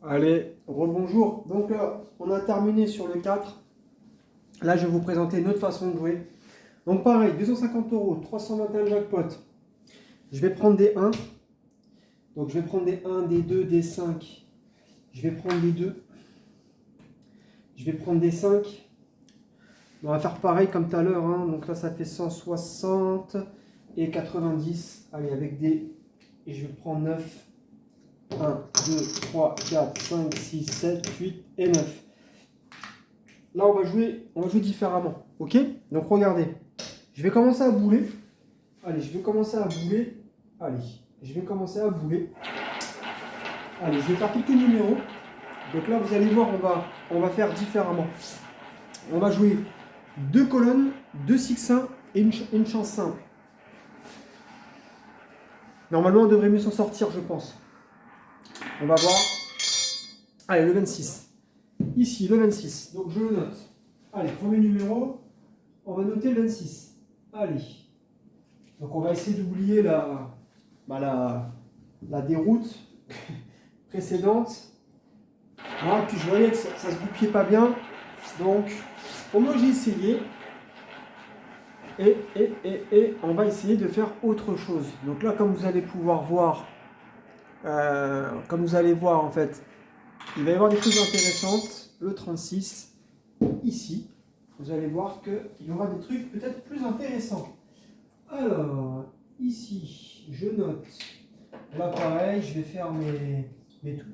Allez, rebonjour. Donc là, on a terminé sur le 4. Là, je vais vous présenter une autre façon de jouer. Donc pareil, 250 €, 321 jackpot. Je vais prendre des 1. Donc je vais prendre des 1, des 2, des 5. Je vais prendre des 2. Je vais prendre des 5. On va faire pareil comme tout à l'heure. Donc là, ça fait 160 et 90. Allez, avec des... Et je vais prendre 9. 1, 2, 3, 4, 5, 6, 7, 8 et 9. Là, on va jouer différemment. Ok? Donc, regardez. Je vais commencer à bouler. Allez, je vais commencer à bouler. Allez, je vais commencer à bouler. Allez, je vais faire quelques numéros. Donc là, vous allez voir, on va faire différemment. On va jouer 2 colonnes, 2 6-1 et une chance simple. Normalement, on devrait mieux s'en sortir, je pense. On va voir. Allez, le 26. Ici, le 26. Donc, je le note. Allez, premier numéro. On va noter le 26. Allez. Donc, on va essayer d'oublier la déroute précédente. Voilà, puis je voyais que ça se goupillait pas bien. Donc, au moins, j'ai essayé. Et on va essayer de faire autre chose. Donc là, comme vous allez pouvoir voir, en fait, il va y avoir des choses intéressantes. Le 36, ici, vous allez voir qu'il y aura des trucs peut-être plus intéressants. Alors, ici, je note. Là, pareil, je vais faire mes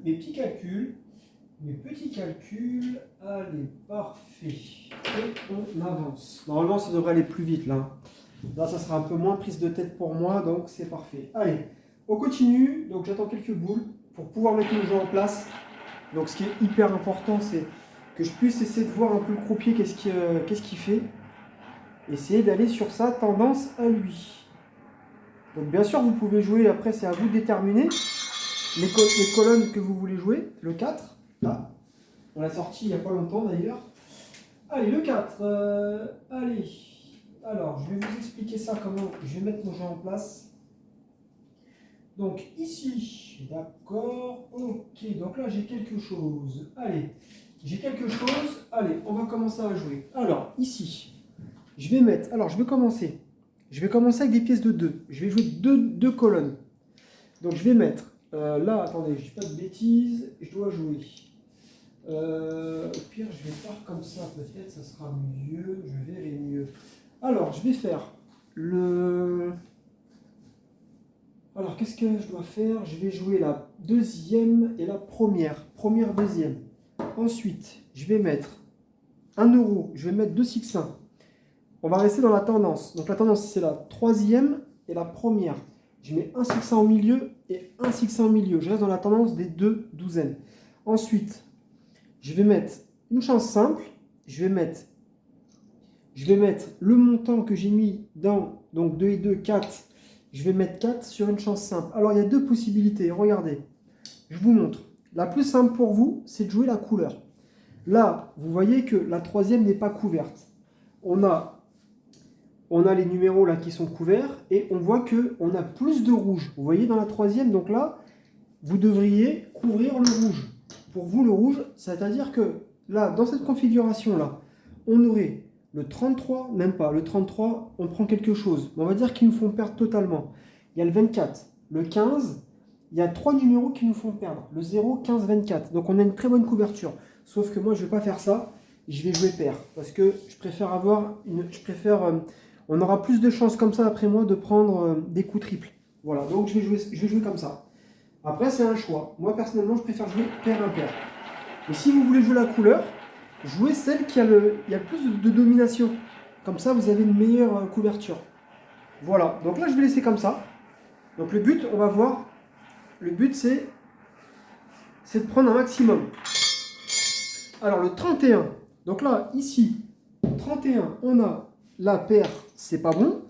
petits calculs. Mes petits calculs. Allez, parfait. Et on avance. Normalement, ça devrait aller plus vite, là. Là, ça sera un peu moins prise de tête pour moi, donc c'est parfait. Allez, on continue. Donc, j'attends quelques boules pour pouvoir mettre le jeu en place. Donc, ce qui est hyper important, c'est que je puisse essayer de voir un peu le croupier, qu'est-ce qu'il fait. Essayer d'aller sur sa tendance à lui. Donc, bien sûr, vous pouvez jouer, après, c'est à vous de déterminer les colonnes que vous voulez jouer. Le 4, là, on l'a sorti il n'y a pas longtemps d'ailleurs. Allez, le 4, allez. Alors, je vais vous expliquer ça, comment je vais mettre mon jeu en place. Donc, ici, d'accord, ok, donc là, j'ai quelque chose. Allez, j'ai quelque chose. Allez, on va commencer à jouer. Alors, ici, je vais commencer. Je vais commencer avec des pièces de 2. Je vais jouer deux colonnes. Donc, je vais mettre, là, attendez, je ne dis pas de bêtises, je dois jouer. Au pire, je vais faire comme ça, peut-être, ça sera mieux, je verrai mieux. Alors, je vais faire le... Alors, qu'est-ce que je dois faire? Je vais jouer la deuxième et la première. Première, deuxième. Ensuite, je vais mettre 1 €. Je vais mettre 2 6-1. On va rester dans la tendance. Donc, la tendance, c'est la troisième et la première. Je mets un 6-1 au milieu et un 6-1 au milieu. Je reste dans la tendance des 2 douzaines. Ensuite, je vais mettre une chance simple. Je vais mettre le montant que j'ai mis dans, donc 2 et 2, 4. Je vais mettre 4 sur une chance simple. Alors, il y a deux possibilités. Regardez, je vous montre. La plus simple pour vous, c'est de jouer la couleur. Là, vous voyez que la troisième n'est pas couverte. On a les numéros là qui sont couverts et on voit qu'on a plus de rouge. Vous voyez dans la troisième, donc là, vous devriez couvrir le rouge. Pour vous, le rouge, c'est-à-dire que là, dans cette configuration-là, on aurait le 33, même pas, le 33, on prend quelque chose. On va dire qu'ils nous font perdre totalement. Il y a le 24, le 15, il y a 3 numéros qui nous font perdre. Le 0, 15, 24. Donc on a une très bonne couverture. Sauf que moi, je ne vais pas faire ça. Je vais jouer pair. Parce que je préfère on aura plus de chances comme ça, après moi, de prendre des coups triples. Voilà, donc je vais jouer comme ça. Après, c'est un choix. Moi, personnellement, je préfère jouer pair-impair. Et si vous voulez jouer la couleur, jouez celle qui a le plus de domination. Comme ça, vous avez une meilleure couverture. Voilà, donc là, je vais laisser comme ça. Donc le but, on va voir, le but, c'est de prendre un maximum. Alors, le 31. Donc là, ici, 31, on a la paire, c'est pas bon.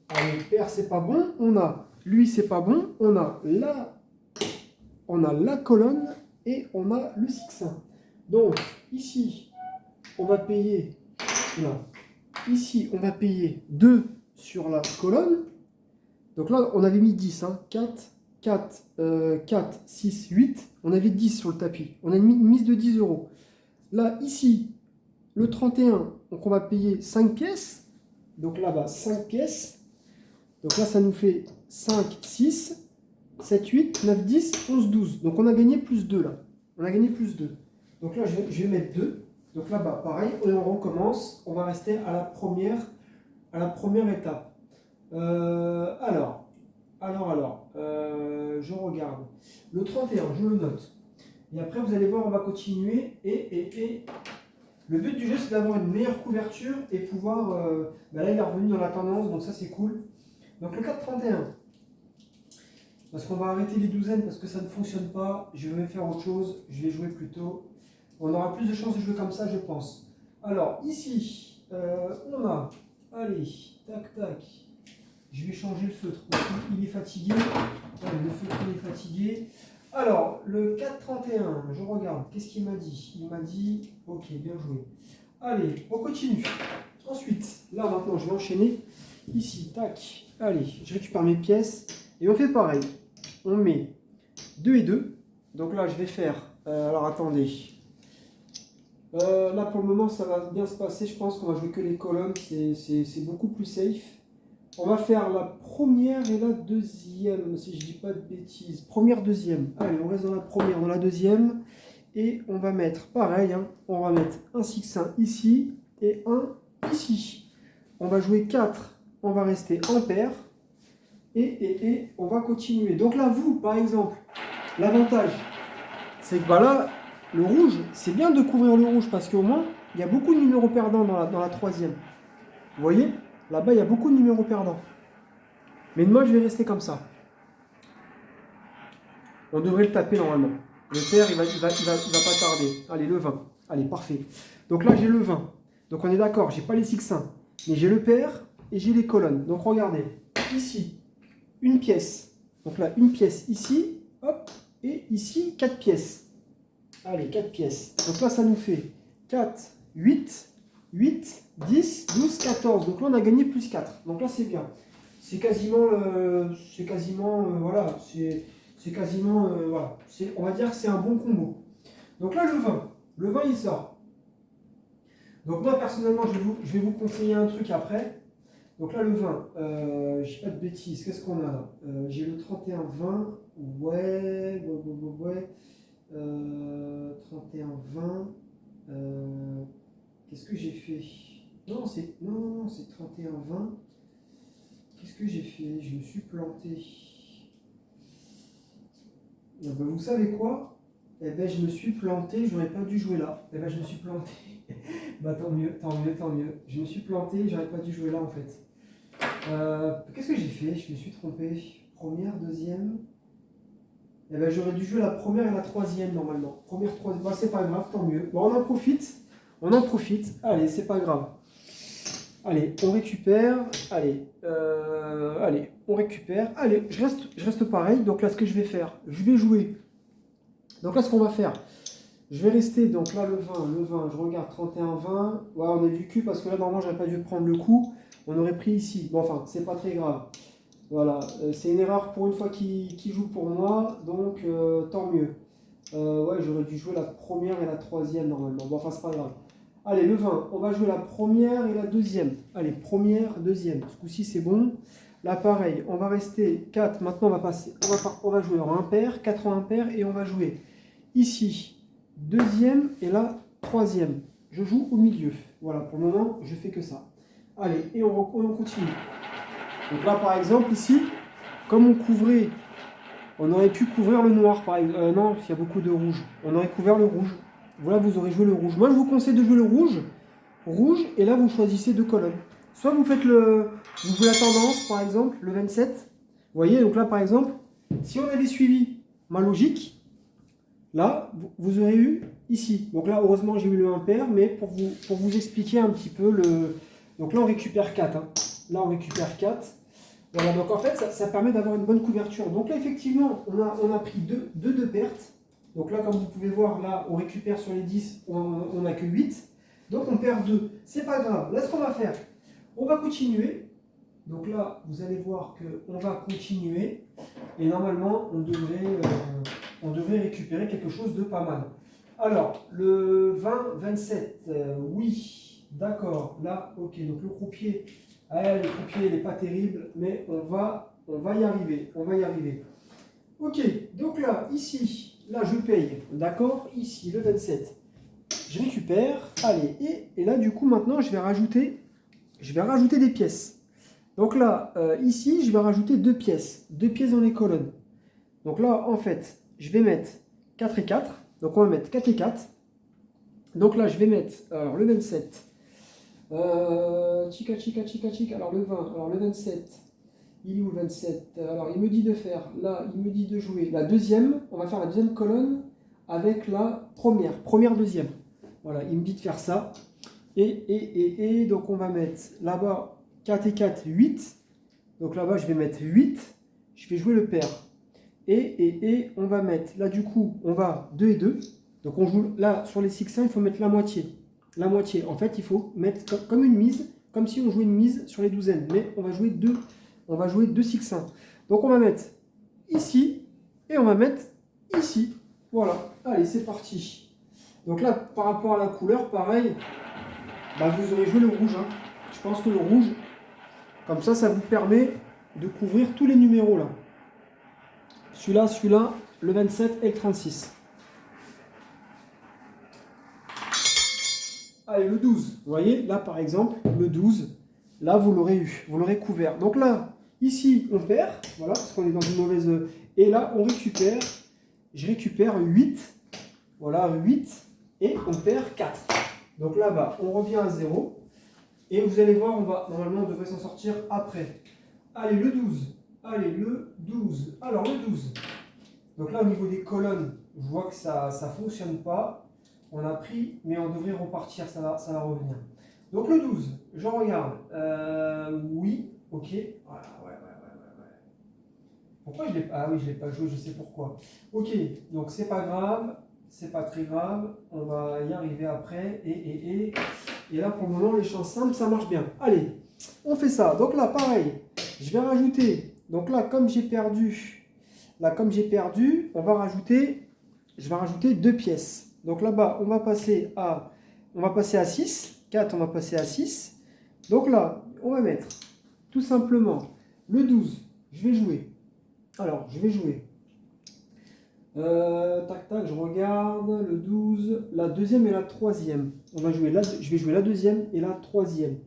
Allez, paire, c'est pas bon. On a lui, c'est pas bon. On a la colonne et on a le 6-1. Donc, ici, on va payer, là, ici, on va payer 2 sur la colonne. Donc là, on avait mis 10, 4, 4, 4, 6, 8. On avait 10 sur le tapis. On a une mise de 10 euros. Là, ici, le 31, donc on va payer 5 pièces. Donc là-bas, 5 pièces. Donc là, ça nous fait 5, 6, 7, 8, 9, 10, 11, 12. Donc on a gagné plus 2 là. On a gagné plus 2. Donc là, je vais mettre 2. Donc là-bas, pareil, et on recommence. On va rester à la première étape. Je regarde. Le 31, je le note. Et après, vous allez voir, on va continuer. Et le but du jeu, c'est d'avoir une meilleure couverture et pouvoir... là, il est revenu dans la tendance, donc ça, c'est cool. Donc le 4-31. Parce qu'on va arrêter les douzaines parce que ça ne fonctionne pas. Je vais faire autre chose. Je vais jouer plutôt. On aura plus de chances de jouer comme ça, je pense. Alors, ici, on a... Allez, tac, tac. Je vais changer le feutre. Il est fatigué. Le feutre, il est fatigué. Alors, le 4-31, je regarde. Qu'est-ce qu'il m'a dit? Il m'a dit... Ok, bien joué. Allez, on continue. Ensuite, là, maintenant, je vais enchaîner. Ici, tac. Allez, je récupère mes pièces. Et on fait pareil. On met 2 et 2. Donc là, je vais faire... alors, attendez. Là, pour le moment, ça va bien se passer. Je pense qu'on va jouer que les colonnes. C'est beaucoup plus safe. On va faire la première et la deuxième, si je dis pas de bêtises. Première, deuxième. Allez, on reste dans la première, dans la deuxième. Et on va mettre, pareil, hein, on va mettre un 6-1 ici et un ici. On va jouer 4. On va rester en paire. Et on va continuer. Donc là, vous, par exemple, l'avantage, c'est que là, le rouge, c'est bien de couvrir le rouge parce qu'au moins, il y a beaucoup de numéros perdants dans la troisième. Vous voyez? Là-bas, il y a beaucoup de numéros perdants. Mais moi, je vais rester comme ça. On devrait le taper normalement. Le pair, il va pas tarder. Allez, le 20. Allez, parfait. Donc là, j'ai le 20. Donc on est d'accord, j'ai pas les 6-1. Mais j'ai le pair et j'ai les colonnes. Donc regardez, ici, une pièce. Donc là, une pièce ici, hop, et ici, 4 pièces. Allez, 4 pièces. Donc là, ça nous fait 4, 8, 8, 10, 12, 14. Donc là, on a gagné plus 4. Donc là, c'est bien. C'est quasiment, voilà, c'est quasiment, voilà. On va dire que c'est un bon combo. Donc là, le 20. Le 20, il sort. Donc moi, personnellement, je vais vous conseiller un truc après. Donc là, le 20, je dis pas de bêtises. Qu'est-ce qu'on a là? J'ai le 31-20. Ouais. 31-20. Qu'est-ce que j'ai fait? Non, c'est 31-20. Qu'est-ce que j'ai fait? Je me suis planté. Ben, vous savez quoi? Eh ben, je me suis planté, j'aurais pas dû jouer là. Eh ben, je me suis planté. Bah, tant mieux. Je me suis planté, j'aurais pas dû jouer là en fait. Qu'est-ce que j'ai fait? Je me suis trompé. Première, deuxième. Eh ben, j'aurais dû jouer la première et la troisième normalement. Première, troisième. Bah, c'est pas grave, tant mieux. Bon, on en profite. Allez, c'est pas grave. Allez, on récupère. Allez, on récupère. Allez, je reste pareil. Donc là, ce que je vais faire, je vais jouer. Donc là, ce qu'on va faire, je vais rester. Donc là, le 20, je regarde 31-20. Ouais, on est du cul parce que là, normalement, j'aurais pas dû prendre le coup. On aurait pris ici. Bon, enfin, c'est pas très grave. Voilà, c'est une erreur pour une fois qui joue pour moi. Donc, tant mieux. Ouais, j'aurais dû jouer la première et la troisième normalement. Bon, enfin, c'est pas grave. Allez, le 20, on va jouer la première et la deuxième. Allez, première, deuxième. Ce coup-ci, c'est bon. Là, pareil, on va rester 4. Maintenant, on va passer. On va jouer en impair, 4 en impair, et on va jouer ici, deuxième, et là, troisième. Je joue au milieu. Voilà, pour le moment, je fais que ça. Allez, et on continue. Donc là, par exemple, ici, comme on couvrait, on aurait pu couvrir le noir, par exemple. Non, il y a beaucoup de rouge. On aurait couvert le rouge. Voilà, vous aurez joué le rouge. Moi, je vous conseille de jouer le rouge, et là, vous choisissez 2 colonnes. Soit vous faites vous jouez la tendance, par exemple, le 27. Vous voyez, donc là, par exemple, si on avait suivi ma logique, là, vous aurez eu ici. Donc là, heureusement, j'ai eu le impair, mais pour vous expliquer un petit peu le... Donc là, on récupère 4. Hein. Là, on récupère 4. Voilà, donc en fait, ça permet d'avoir une bonne couverture. Donc là, effectivement, on a pris 2 pertes. Donc là, comme vous pouvez voir, là, on récupère sur les 10, on n'a que 8. Donc on perd 2. C'est pas grave. Là, ce qu'on va faire, on va continuer. Donc là, vous allez voir qu'on va continuer. Et normalement, on devrait récupérer quelque chose de pas mal. Alors, le 20, 27, oui, d'accord. Là, ok. Donc le croupier, il n'est pas terrible, mais on va y arriver. On va y arriver. Ok, donc là, ici, là, je paye. D'accord. Ici, le 27. Je récupère. Allez, et là, du coup, maintenant, je vais rajouter des pièces. Donc là, ici, je vais rajouter 2 pièces. 2 pièces dans les colonnes. Donc là, en fait, je vais mettre 4 et 4. Donc on va mettre 4 et 4. Donc là, je vais mettre alors, le 27. Chica. Alors le 20. Alors le 27. Il est où le 27? Alors il me dit de faire. Là, il me dit de jouer la deuxième. On va faire la deuxième colonne avec la première. Première, deuxième. Voilà, il me dit de faire ça. Et donc on va mettre là-bas 4 et 4, 8. Donc là-bas, je vais mettre 8. Je vais jouer le pair. Et on va mettre, là du coup, on va 2 et 2. Donc on joue, là sur les 6-1, il faut mettre la moitié. La moitié. En fait, il faut mettre comme une mise, comme si on jouait une mise sur les douzaines. Mais on va jouer 2 6-1. Donc on va mettre ici et on va mettre ici. Voilà. Allez, c'est parti. Donc là, par rapport à la couleur, pareil, bah, vous aurez joué le rouge. Hein. Je pense que le rouge, comme ça vous permet de couvrir tous les numéros là. Celui-là, le 27 et le 36. Allez, le 12. Vous voyez, là par exemple, le 12, là vous l'aurez eu, vous l'aurez couvert. Donc là, ici, on perd, voilà, parce qu'on est dans une mauvaise... Et là, on récupère, je récupère 8, voilà, 8, et on perd 4. Donc là-bas, on revient à 0. Et vous allez voir, normalement, on devrait s'en sortir après. Allez, le 12. Allez, le 12. Alors, le 12. Donc là, au niveau des colonnes, je vois que ça ne fonctionne pas. On a pris, mais on devrait repartir, ça va revenir. Donc le 12, je regarde. Oui, ok. Voilà, ouais. Pourquoi je l'ai pas... Ah oui, je ne l'ai pas joué, je sais pourquoi. Ok, donc c'est pas grave, c'est pas très grave. On va y arriver après. Et là, pour le moment, les champs simples, ça marche bien. Allez, on fait ça. Donc là, pareil, je vais rajouter. Donc là, comme j'ai perdu, on va rajouter, je vais rajouter 2 pièces. Donc là-bas, on va passer à 6. 4, on va passer à 6. Donc là, on va mettre tout simplement le 12. Je vais jouer. Alors, je vais jouer. Tac, je regarde. Le 12, la deuxième et la troisième. Je vais jouer la deuxième et la troisième.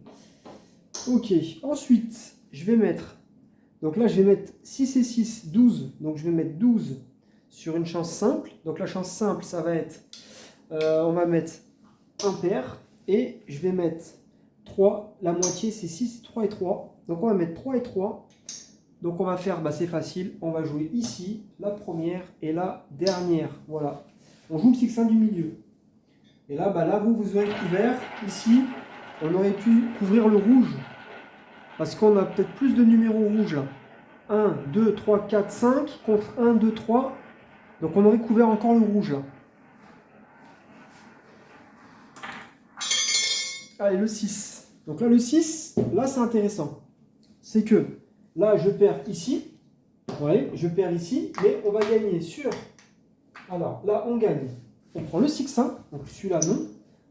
Ok. Ensuite, je vais mettre... Donc là, je vais mettre 6 et 6, 12. Donc je vais mettre 12 sur une chance simple. Donc la chance simple, ça va être... on va mettre un pair. Et je vais mettre 3. La moitié, c'est 6, 3 et 3. Donc on va mettre 3 et 3. Donc on va faire, c'est facile. On va jouer ici, la première et la dernière. Voilà. On joue le 6-1 du milieu. Et là, là vous aurez couvert. Ici, on aurait pu couvrir le rouge. Parce qu'on a peut-être plus de numéros rouges là. 1, 2, 3, 4, 5 contre 1, 2, 3. Donc on aurait couvert encore le rouge là. Allez, le 6. Donc là, le 6, là c'est intéressant. C'est que là, je perds ici. Vous voyez, je perds ici. Mais on va gagner sur... Alors là, on gagne. On prend le 6-1. Donc celui-là, non.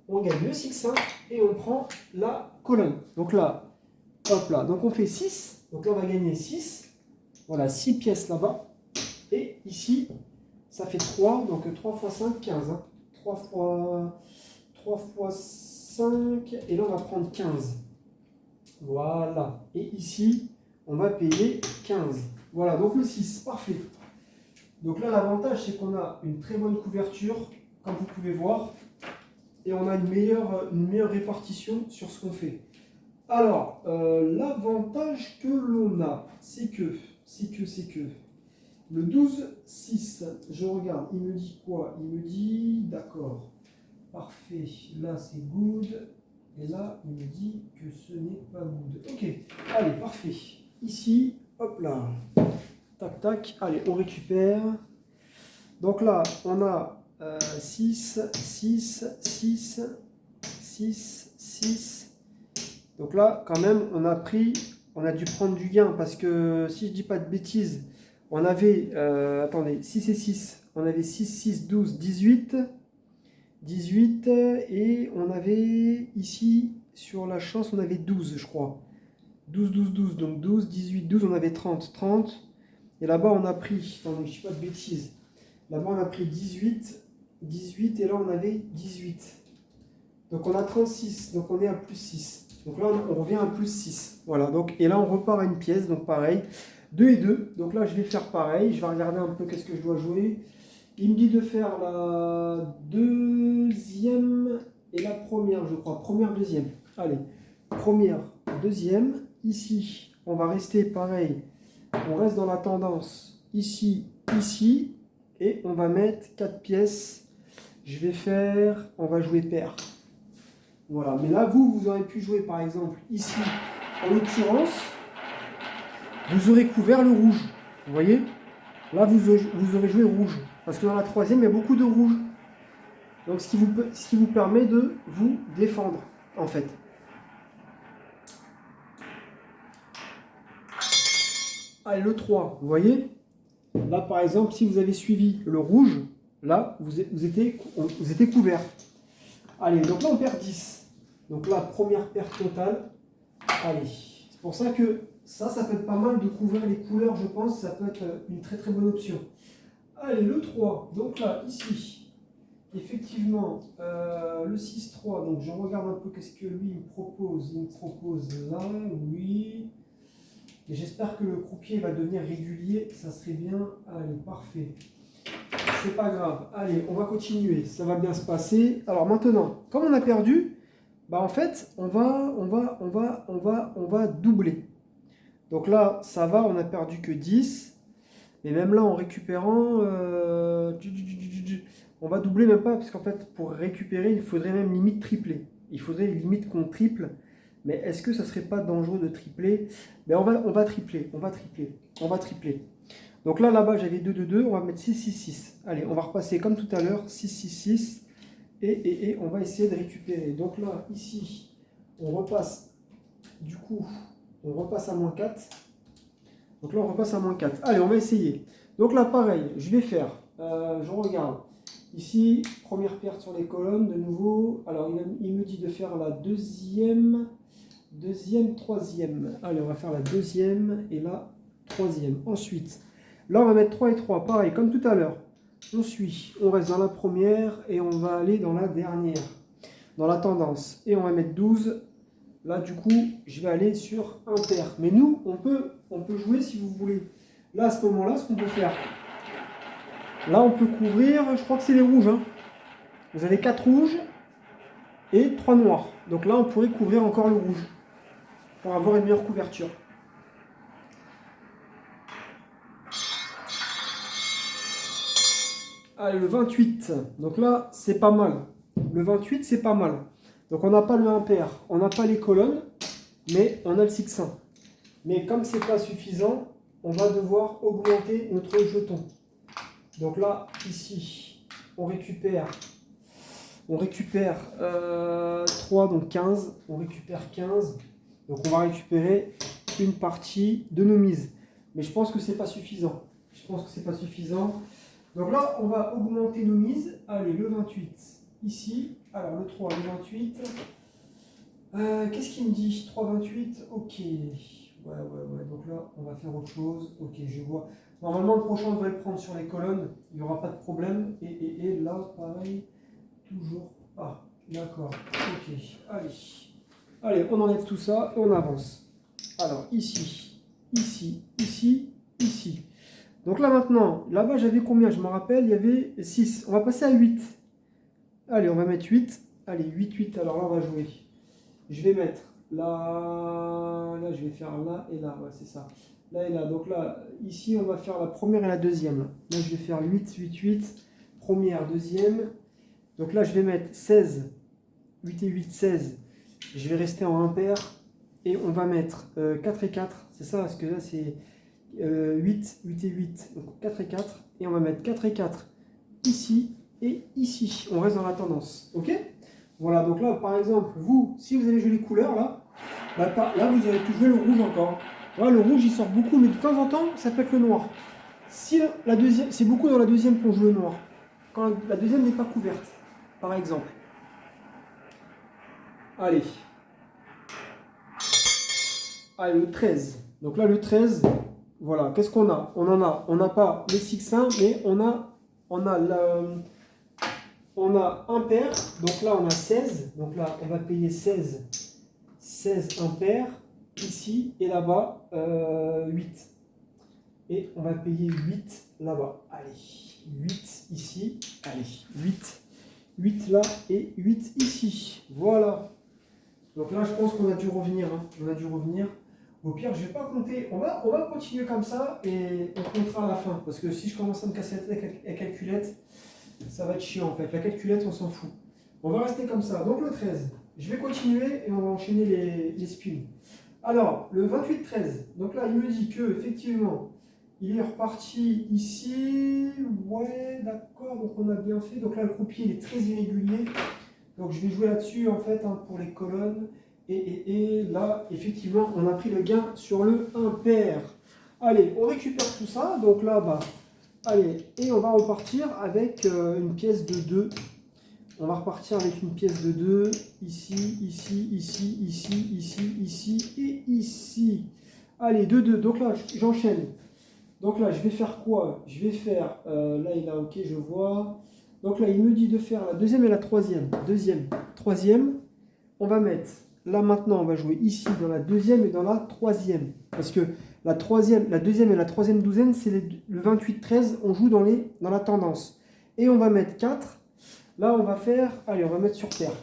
On gagne le 6-1 et on prend la colonne. Donc là, hop là. Donc on fait 6. Donc là, on va gagner 6. Voilà, 6 pièces là-bas. Et ici, ça fait 3. Donc 3 x 5, 15. Hein. 3 x 5. Et là, on va prendre 15. Voilà. Et ici, on va payer 15. Voilà, donc le 6. Parfait. Donc là, l'avantage, c'est qu'on a une très bonne couverture, comme vous pouvez voir. Et on a une meilleure répartition sur ce qu'on fait. Alors, l'avantage que l'on a, c'est que le 12-6, je regarde, il me dit quoi? Il me dit, d'accord, parfait, là c'est good, et là il me dit que ce n'est pas good. Ok, allez, parfait. Ici, hop là, tac, tac, allez, on récupère. Donc là, on a 6, 6, 6, 6, 6. Donc là, quand même, on a pris on a dû prendre du gain parce que si je dis pas de bêtises, on avait, attendez, 6 et 6, on avait 6, 6, 12, 18, 18 et on avait ici sur la chance, on avait 12 je crois. 12, 12, 12, donc 12, 18, 12, on avait 30, 30. Et là-bas on a pris, attendez, je ne dis pas de bêtises, là-bas on a pris 18, 18 et là on avait 18. Donc on a 36, donc on est à plus 6. Donc là on revient à plus 6. Voilà, donc, et là on repart à une pièce, donc pareil, 2 et 2. Donc là je vais faire pareil, je vais regarder un peu qu'est-ce que je dois jouer. Il me dit de faire la deuxième et la première, je crois. Première, deuxième. Allez, première, deuxième. Ici, on va rester pareil. On reste dans la tendance. Ici, ici. Et on va mettre 4 pièces. Je vais faire, on va jouer paire. Voilà, mais là, vous aurez pu jouer par exemple ici. En l'occurrence, vous aurez couvert le rouge. Vous voyez? Là, vous aurez joué rouge. Parce que dans la troisième, il y a beaucoup de rouge. Donc, ce qui vous permet de vous défendre, en fait. Allez, le 3, vous voyez? Là, par exemple, si vous avez suivi le rouge, là, vous étiez couvert. Allez, donc là, on perd 10. Donc là, première perte totale. Allez, c'est pour ça que ça peut être pas mal de couvrir les couleurs, je pense. Ça peut être une très très bonne option. Allez, le 3. Donc là, ici, effectivement, le 6-3. Donc je regarde un peu qu'est-ce que lui me propose. Il me propose là, oui. Et j'espère que le croupier va devenir régulier. Ça serait bien. Allez, parfait. C'est pas grave. Allez, on va continuer. Ça va bien se passer. Alors maintenant, comme on a perdu, bah en fait, on va doubler. Donc là, ça va, on n'a perdu que 10. Mais même là, en récupérant, on va doubler même pas, parce qu'en fait, pour récupérer, il faudrait même limite tripler. Il faudrait limite qu'on triple. Mais est-ce que ça serait pas dangereux de tripler? Ben on va tripler. Donc là-bas, j'avais 2, 2, 2. On va mettre 6, 6, 6. Allez, on va repasser comme tout à l'heure. 6, 6, 6. Et on va essayer de récupérer. Donc là, ici, on repasse. Du coup, on repasse à moins 4. Donc là, on repasse à moins 4. Allez, on va essayer. Donc là, pareil, je vais faire. Je regarde. Ici, première perte sur les colonnes, de nouveau. Alors, il me dit de faire la deuxième, troisième. Allez, on va faire la deuxième et la troisième. Ensuite, là, on va mettre 3 et 3. Pareil, comme tout à l'heure. On suit. On reste dans la première et on va aller dans la dernière. Dans la tendance. Et on va mettre 12. Là, du coup, je vais aller sur impair. Mais nous, on peut jouer si vous voulez. Là, à ce moment-là, ce qu'on peut faire, là, on peut couvrir, je crois que c'est les rouges. Hein. Vous avez 4 rouges et 3 noirs. Donc là, on pourrait couvrir encore le rouge pour avoir une meilleure couverture. Allez, le 28. Donc là, c'est pas mal. Le 28, c'est pas mal. Donc on n'a pas le impair, on n'a pas les colonnes, mais on a le 6-1. Mais comme c'est pas suffisant, on va devoir augmenter notre jeton. Donc là, ici, on récupère 3, donc 15. On récupère 15. Donc on va récupérer une partie de nos mises. Mais je pense que c'est pas suffisant. Donc là, on va augmenter nos mises. Allez, le 28, ici. Alors le 3, le 28. Qu'est-ce qu'il me dit? 3, 28. Ok. Ouais. Donc là, on va faire autre chose. Ok, je vois. Normalement, le prochain, on devrait le prendre sur les colonnes. Il n'y aura pas de problème. Et là, pareil. Toujours pas. D'accord. Ok. Allez, on enlève tout ça et on avance. Alors, ici. Donc là, maintenant, là-bas, j'avais combien? Je me rappelle, il y avait 6. On va passer à 8. Allez, on va mettre 8. Allez, 8, 8. Alors là, on va jouer. Je vais mettre là, je vais faire là et là. Ouais, c'est ça. Là et là. Donc là, ici, on va faire la première et la deuxième. Là, je vais faire 8, 8, 8. Première, deuxième. Donc là, je vais mettre 16. 8 et 8, 16. Je vais rester en impair. Et on va mettre 4 et 4. C'est ça, parce que là, c'est 8, 8 et 8. Donc 4 et 4. Et on va mettre 4 et 4 ici et ici. On reste dans la tendance. Ok? Voilà, donc là, par exemple, vous, si vous avez joué les couleurs, là, Là, vous avez pu jouer le rouge encore. Voilà, le rouge, il sort beaucoup, mais de temps en temps, ça peut être le noir. Si la deuxième, c'est beaucoup dans la deuxième qu'on joue le noir. Quand la deuxième n'est pas couverte, par exemple. Allez. Allez, le 13. Donc là, le 13, voilà, qu'est-ce qu'on a? On n'a pas les 6-1, mais on a un pair. Donc là, on a 16. Donc là, on va payer 16 impair ici et là-bas 8. Et on va payer 8 là-bas. Allez, 8 ici. Allez, 8 là et 8 ici. Voilà. Donc là, je pense qu'on a dû revenir. Hein. On a dû revenir. Au pire, je ne vais pas compter. On va continuer comme ça et on comptera à la fin. Parce que si je commence à me casser la tête avec la calculette, ça va être chiant en fait. La calculette, on s'en fout. On va rester comme ça. Donc le 13. Je vais continuer et on va enchaîner les spins. Alors, le 28-13. Donc là, il me dit que effectivement, il est reparti ici. Ouais, d'accord. Donc on a bien fait. Donc là, le croupier, il est très irrégulier. Donc je vais jouer là-dessus en fait hein, pour les colonnes. Et là, effectivement, on a pris le gain sur le impair. Allez, on récupère tout ça. Donc là, bah, allez, et on va repartir avec une pièce de 2. On va repartir avec une pièce de 2. Ici, ici, ici, ici, ici, ici et ici. Allez, 2. Donc là, j'enchaîne. Donc là, je vais faire quoi? Je vais faire, là, il a OK, je vois. Donc là, il me dit de faire la deuxième et la troisième. Deuxième, troisième. On va mettre, là maintenant, on va jouer ici dans la deuxième et dans la troisième. Parce que la deuxième et la troisième douzaine, c'est le 28-13, on joue dans la tendance. Et on va mettre 4. Là, on va faire, allez, on va mettre sur paire.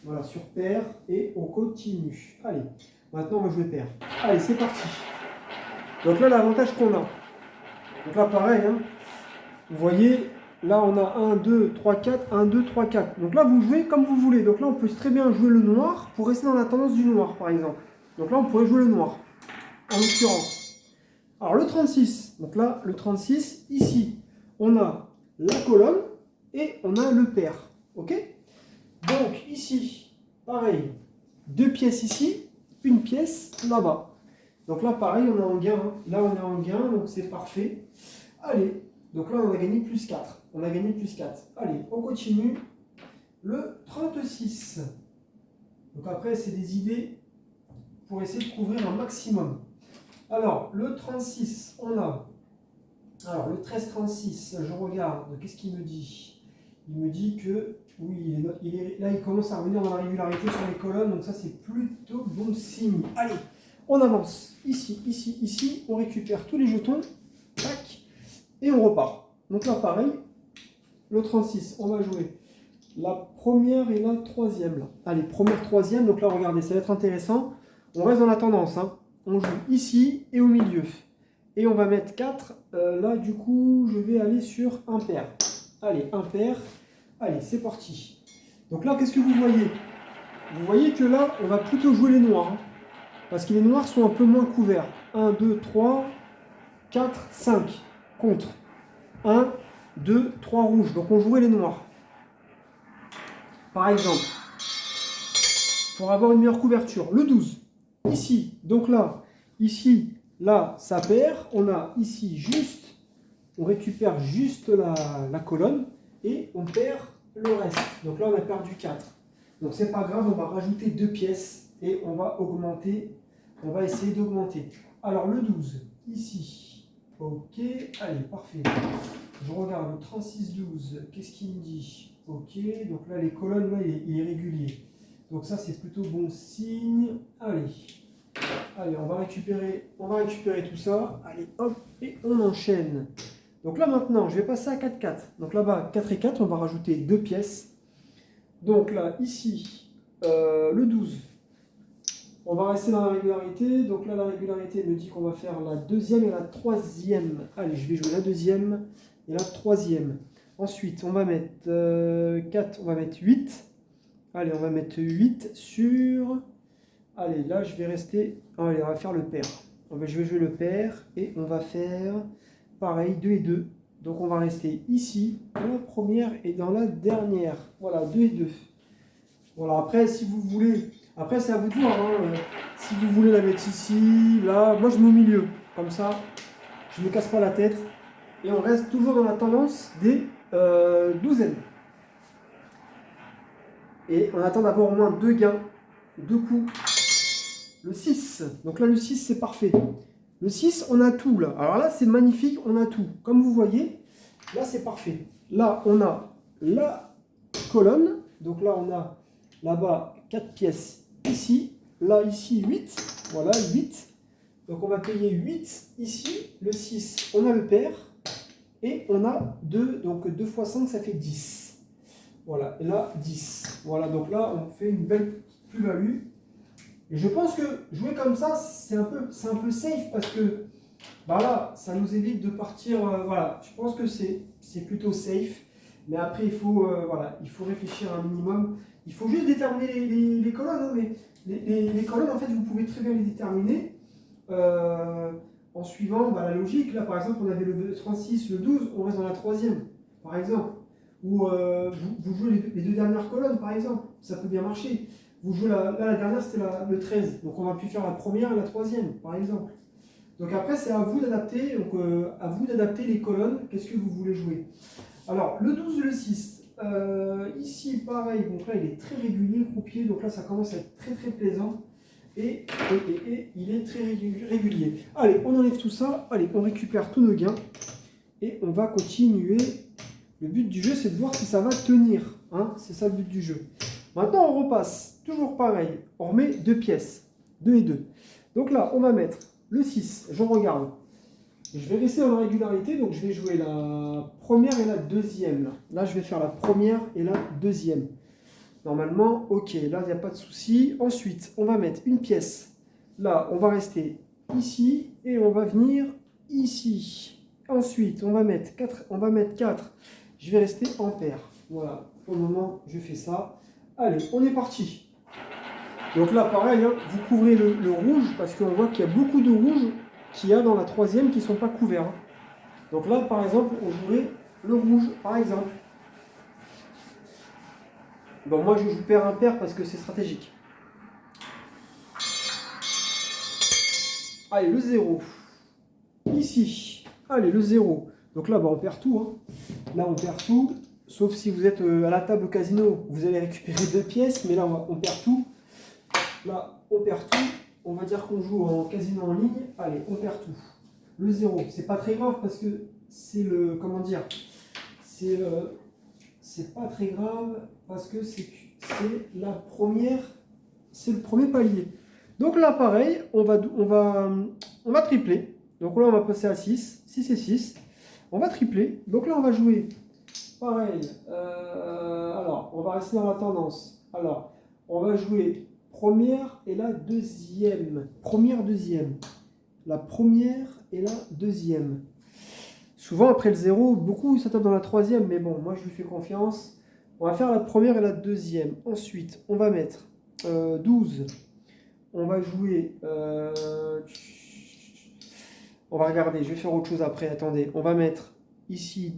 Voilà, sur paire et on continue. Allez, maintenant, on va jouer paire. Allez, c'est parti. Donc là, l'avantage qu'on a. Donc là, pareil, hein, vous voyez, là, on a 1, 2, 3, 4, 1, 2, 3, 4. Donc là, vous jouez comme vous voulez. Donc là, on peut très bien jouer le noir pour rester dans la tendance du noir, par exemple. Donc là, on pourrait jouer le noir, en l'occurrence. Alors, le 36. Donc là, le 36, ici, on a la colonne et on a le pair. OK? Donc, ici, pareil, 2 pièces ici, une pièce là-bas. Donc là, pareil, on est en gain. Hein. Là, on est en gain, donc c'est parfait. Allez, donc là, on a gagné plus 4. On a gagné plus 4. Allez, on continue. Le 36. Donc après, c'est des idées pour essayer de couvrir un maximum. Alors, le 36, on a... Alors, le 13-36, je regarde. Qu'est-ce qu'il me dit? Il me dit que... Oui, là, il commence à revenir dans la régularité sur les colonnes. Donc ça, c'est plutôt bon signe. Allez, on avance. Ici, ici, ici. On récupère tous les jetons. Tac. Et on repart. Donc là, pareil. Le 36, on va jouer la première et la troisième. Là. Allez, première, troisième. Donc là, regardez, ça va être intéressant. On reste dans la tendance. Hein. On joue ici et au milieu. Et on va mettre 4. Là, du coup, je vais aller sur impair. Allez, impair. Allez, c'est parti. Donc là, qu'est-ce que vous voyez? Vous voyez que là, on va plutôt jouer les noirs. Hein, parce que les noirs sont un peu moins couverts. 1, 2, 3, 4, 5. Contre. 1, 2, 3 rouges. Donc on jouerait les noirs. Par exemple. Pour avoir une meilleure couverture. Le 12. Ici. Donc là. Ici. Là, ça perd. On a ici juste. On récupère juste la colonne. Et on perd le reste. Donc là, on a perdu 4. Donc c'est pas grave. On va rajouter 2 pièces. Et on va augmenter. On va essayer d'augmenter. Alors le 12. Ici. Ok. Allez, parfait. Je regarde le 36-12, qu'est-ce qu'il me dit? Ok, donc là les colonnes, là il est régulier. Donc ça c'est plutôt bon signe. Allez, on va récupérer tout ça. Allez, hop, et on enchaîne. Donc là maintenant, je vais passer à 4-4. Donc là-bas, 4 et 4, on va rajouter 2 pièces. Donc là, ici, le 12. On va rester dans la régularité. Donc là, la régularité me dit qu'on va faire la deuxième et la troisième. Allez, je vais jouer la deuxième et la troisième. Ensuite, on va mettre 4, on va mettre 8. Allez, on va mettre 8 sur... Allez, là, je vais rester... Allez, on va faire le pair. Je vais jouer le pair et on va faire pareil, 2 et 2. Donc, on va rester ici, dans la première et dans la dernière. Voilà, 2 et 2. Voilà, après, si vous voulez Après, c'est à vous de voir. Hein. Si vous voulez la mettre ici, là, moi je mets au milieu. Comme ça, je ne me casse pas la tête. Et on reste toujours dans la tendance des douzaines. Et on attend d'avoir au moins 2 gains, 2 coups. Le 6. Donc là, le 6, c'est parfait. Le 6, on a tout là. Alors là, c'est magnifique, on a tout. Comme vous voyez, là, c'est parfait. Là, on a la colonne. Donc là, on a là-bas 4 pièces ici. Là, ici, 8. Voilà, 8. Donc on va payer 8 ici. Le 6, on a le pair. Et on a 2. Donc 2 fois 5, ça fait 10. Voilà, et là, 10. Voilà, donc là, on fait une belle plus-value. Et je pense que jouer comme ça, c'est un peu safe parce que bah là, ça nous évite de partir. Voilà, je pense que c'est plutôt safe. Mais après, voilà, il faut réfléchir un minimum. Il faut juste déterminer les colonnes. Hein, mais les colonnes, en fait, vous pouvez très bien les déterminer en suivant la logique. Là, par exemple, on avait le 36, le 12, on reste dans la troisième, par exemple. Ou vous jouez les 2 dernières colonnes, par exemple. Ça peut bien marcher. Vous jouez la dernière, c'était le 13. Donc, on va plus faire la première et la troisième, par exemple. Donc, après, c'est à vous d'adapter. Donc, à vous d'adapter les colonnes. Qu'est-ce que vous voulez jouer? Alors, le 12 et le 6. Ici, pareil. Donc, là, il est très régulier, le croupier. Donc, là, ça commence à être très, très plaisant. Et il est très régulier. Allez, on enlève tout ça. Allez, on récupère tous nos gains. Et on va continuer. Le but du jeu, c'est de voir si ça va tenir. Hein, c'est ça le but du jeu. Maintenant, on repasse. Toujours pareil. On remet 2 pièces. 2 et 2. Donc là, on va mettre le 6. Je regarde. Je vais rester dans la régularité. Donc, je vais jouer la première et la deuxième. Là, je vais faire la première et la deuxième. Normalement, ok. Là, il n'y a pas de souci. Ensuite, on va mettre une pièce. Là, on va rester ici. Et on va venir ici. Ensuite, on va mettre 4. On va mettre 4. Je vais rester en paire. Voilà. Pour le moment, je fais ça. Allez, on est parti. Donc là, pareil, hein, vous couvrez le rouge parce qu'on voit qu'il y a beaucoup de rouge qu'il y a dans la troisième qui ne sont pas couverts. Donc là, par exemple, on jouerait le rouge, par exemple. Bon, moi, je joue paire impair parce que c'est stratégique. Allez, le 0. Ici. Allez, le 0. Donc là, on perd tout. Hein. Là, on perd tout. Sauf si vous êtes à la table au casino, vous allez récupérer 2 pièces. Mais là, on perd tout. Là, on perd tout. On va dire qu'on joue en casino en ligne. Allez, on perd tout. Le 0, c'est pas très grave parce que c'est le... Comment dire? C'est pas très grave parce que c'est la première... C'est le premier palier. Donc là, pareil, on va tripler. Donc là, on va passer à 6. 6 et 6. On va tripler. Donc là, on va jouer... Pareil. Alors, on va rester dans la tendance. Alors, on va jouer... Première et la deuxième. Première, deuxième. La première et la deuxième. Souvent, après le 0, beaucoup ça tape dans la troisième, mais bon, moi je lui fais confiance. On va faire la première et la deuxième. Ensuite, on va mettre 12. On va jouer... on va regarder, je vais faire autre chose après, attendez. On va mettre ici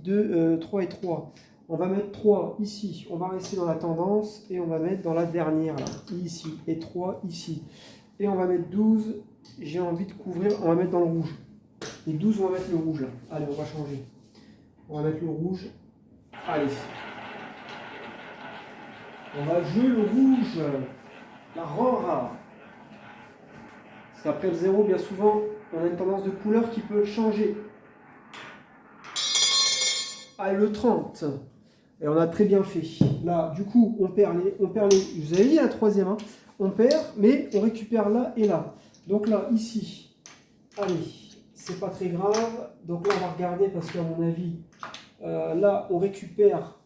3 et 3. On va mettre 3 ici, on va rester dans la tendance et on va mettre dans la dernière là, ici, et 3 ici. Et on va mettre 12, j'ai envie de couvrir, on va mettre dans le rouge. Et 12, on va mettre le rouge là. Allez, on va changer. On va mettre le rouge. Allez. On va jouer le rouge. La rare. Parce qu'après le 0, bien souvent, on a une tendance de couleur qui peut changer. Allez, le 30. Et on a très bien fait. Là, du coup, on perd les. Je vous avais dit la troisième. Hein. On perd, mais on récupère là et là. Donc là, ici. Allez, c'est pas très grave. Donc là, on va regarder parce qu'à mon avis, là, on récupère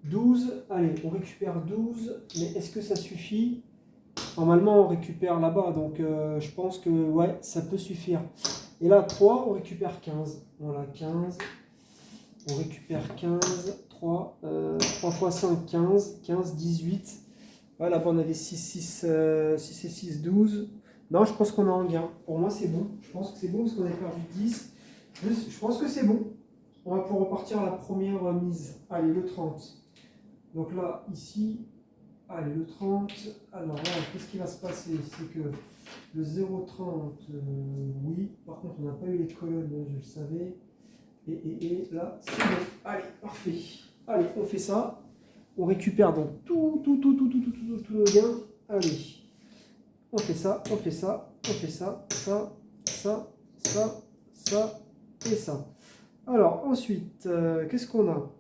12. Allez, on récupère 12. Mais est-ce que ça suffit? Normalement, on récupère là-bas. Donc, je pense que ouais, ça peut suffire. Et là, 3, on récupère 15. Voilà, 15. On récupère 15. 3 fois 5, 15, 15, 18. Voilà, là-bas on avait 6, 6, 6 et 6, 12. Non, je pense qu'on est en gain. Pour moi, c'est bon. Je pense que c'est bon parce qu'on avait perdu 10. Je pense que c'est bon. On va pouvoir repartir à la première mise. Allez, le 30. Donc là, ici. Allez, le 30. Alors là, qu'est-ce qui va se passer? C'est que le 0,30, oui. Par contre, on n'a pas eu les colonnes, hein, je le savais. Et là, c'est bon. Allez, parfait. Allez, on fait ça. On récupère donc tous nos gains. Allez, on fait ça, on fait ça, on fait ça, ça, et ça. Alors, ensuite, qu'est-ce qu'on a?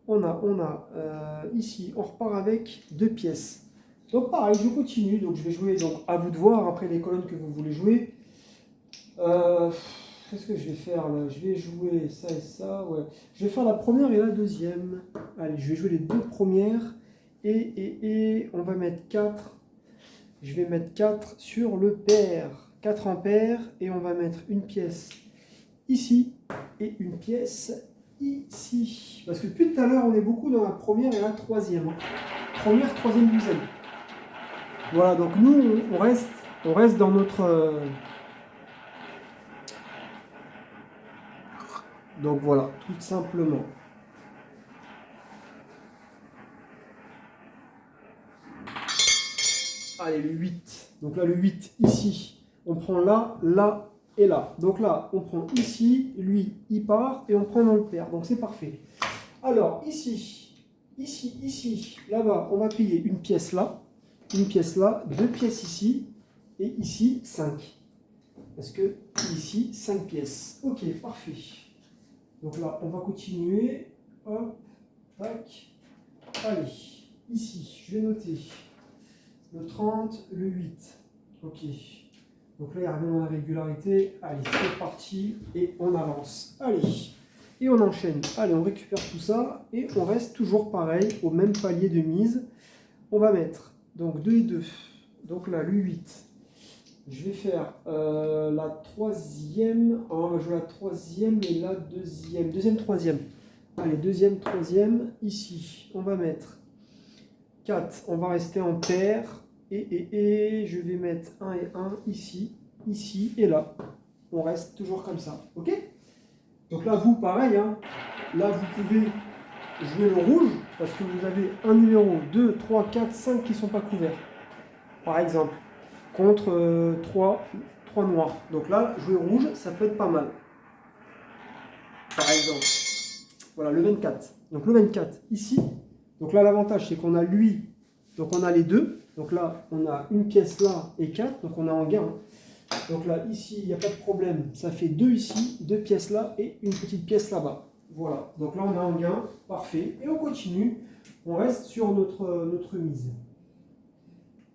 On a ici, on repart avec 2 pièces. Donc pareil, je continue. Donc je vais jouer, donc à vous de voir après les colonnes que vous voulez jouer. Qu'est-ce que je vais faire là? Je vais jouer ça et ça, ouais. Je vais faire la première et la deuxième. Allez, je vais jouer les 2 premières. Et on va mettre 4. Je vais mettre 4 sur le pair. 4 en paire. Et on va mettre une pièce ici et une pièce ici. Parce que depuis tout à l'heure, on est beaucoup dans la première et la troisième. Première, troisième, douzième. Voilà, donc nous, on reste dans notre... Donc voilà, tout simplement. Allez, le 8. Donc là, le 8, ici. On prend là, là et là. Donc là, on prend ici, lui, il part, et on prend dans le pair. Donc c'est parfait. Alors, ici, là-bas, on va payer une pièce là, 2 pièces ici, et ici, 5. Parce que ici, 5 pièces. Ok, parfait. Donc là, on va continuer. Hop, tac. Allez, ici, je vais noter le 30, le 8. Ok. Donc là, il revient dans la régularité. Allez, c'est parti. Et on avance. Allez. Et on enchaîne. Allez, on récupère tout ça. Et on reste toujours pareil, au même palier de mise. On va mettre donc 2 et 2. Donc là, le 8. Je vais faire la troisième. On va jouer la troisième et la deuxième. Deuxième, troisième. Allez, deuxième, troisième. Ici, on va mettre 4. On va rester en paire. Et je vais mettre 1 et 1 ici, ici et là. On reste toujours comme ça. Ok? Donc là, vous, pareil. Hein, là, vous pouvez jouer le rouge parce que vous avez un numéro, 2, 3, 4, 5 qui ne sont pas couverts. Par exemple. Contre 3 noirs. Donc là, jouer rouge, ça peut être pas mal. Par exemple. Voilà, le 24. Donc le 24, ici. Donc là, l'avantage, c'est qu'on a lui. Donc on a les deux. Donc là, on a une pièce là et 4. Donc on est en gain. Donc là, ici, il n'y a pas de problème. Ça fait 2 ici, 2 pièces là et une petite pièce là-bas. Voilà. Donc là, on est en gain. Parfait. Et on continue. On reste sur notre mise.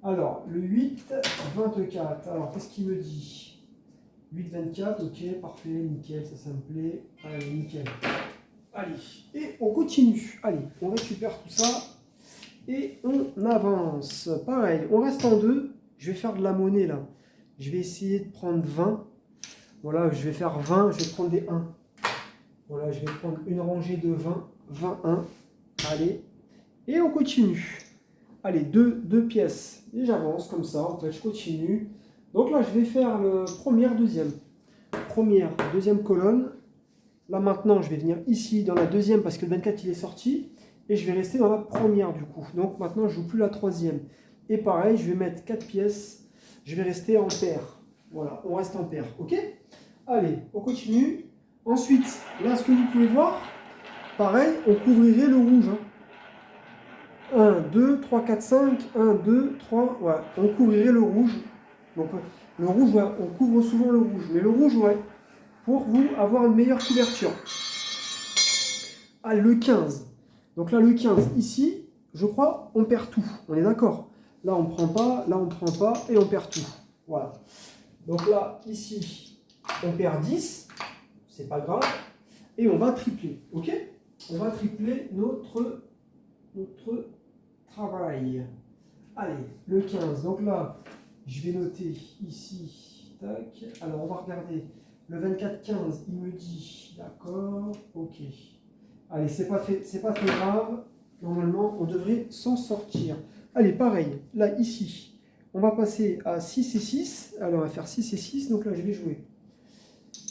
Alors, le 8, 24. Alors, qu'est-ce qu'il me dit? 8, 24, ok, parfait, nickel, ça me plaît. Allez, nickel. Allez, et on continue. Allez, on récupère tout ça et on avance. Pareil, on reste en 2. Je vais faire de la monnaie là. Je vais essayer de prendre 20. Voilà, je vais faire 20, je vais prendre des 1. Voilà, je vais prendre une rangée de 20, 21. Allez, et on continue. Allez, deux pièces. Et j'avance comme ça, en fait, je continue. Donc là, je vais faire le première, deuxième. Première, deuxième colonne. Là, maintenant, je vais venir ici dans la deuxième parce que le 24, il est sorti. Et je vais rester dans la première, du coup. Donc maintenant, je ne joue plus la troisième. Et pareil, je vais mettre 4 pièces. Je vais rester en paire. Voilà, on reste en paire. OK? Allez, on continue. Ensuite, là, ce que vous pouvez voir, pareil, on couvrirait le rouge. Hein. 1, 2, 3, 4, 5, 1, 2, 3, ouais, on couvrirait le rouge. Donc le rouge, ouais, on couvre souvent le rouge. Mais le rouge, ouais, pour vous avoir une meilleure couverture. Ah, le 15. Donc là, le 15, ici, je crois, on perd tout. On est d'accord? Là, on ne prend pas, là, on ne prend pas, et on perd tout. Voilà. Donc là, ici, on perd 10. C'est pas grave. Et on va tripler. Ok? On va tripler notre travail. Allez, le 15. Donc là, je vais noter ici. Tac. Alors, on va regarder. Le 24-15, il me dit. D'accord. Ok. Allez, c'est pas très grave. Normalement, on devrait s'en sortir. Allez, pareil. Là, ici, on va passer à 6 et 6. Alors, on va faire 6 et 6. Donc là, je vais jouer.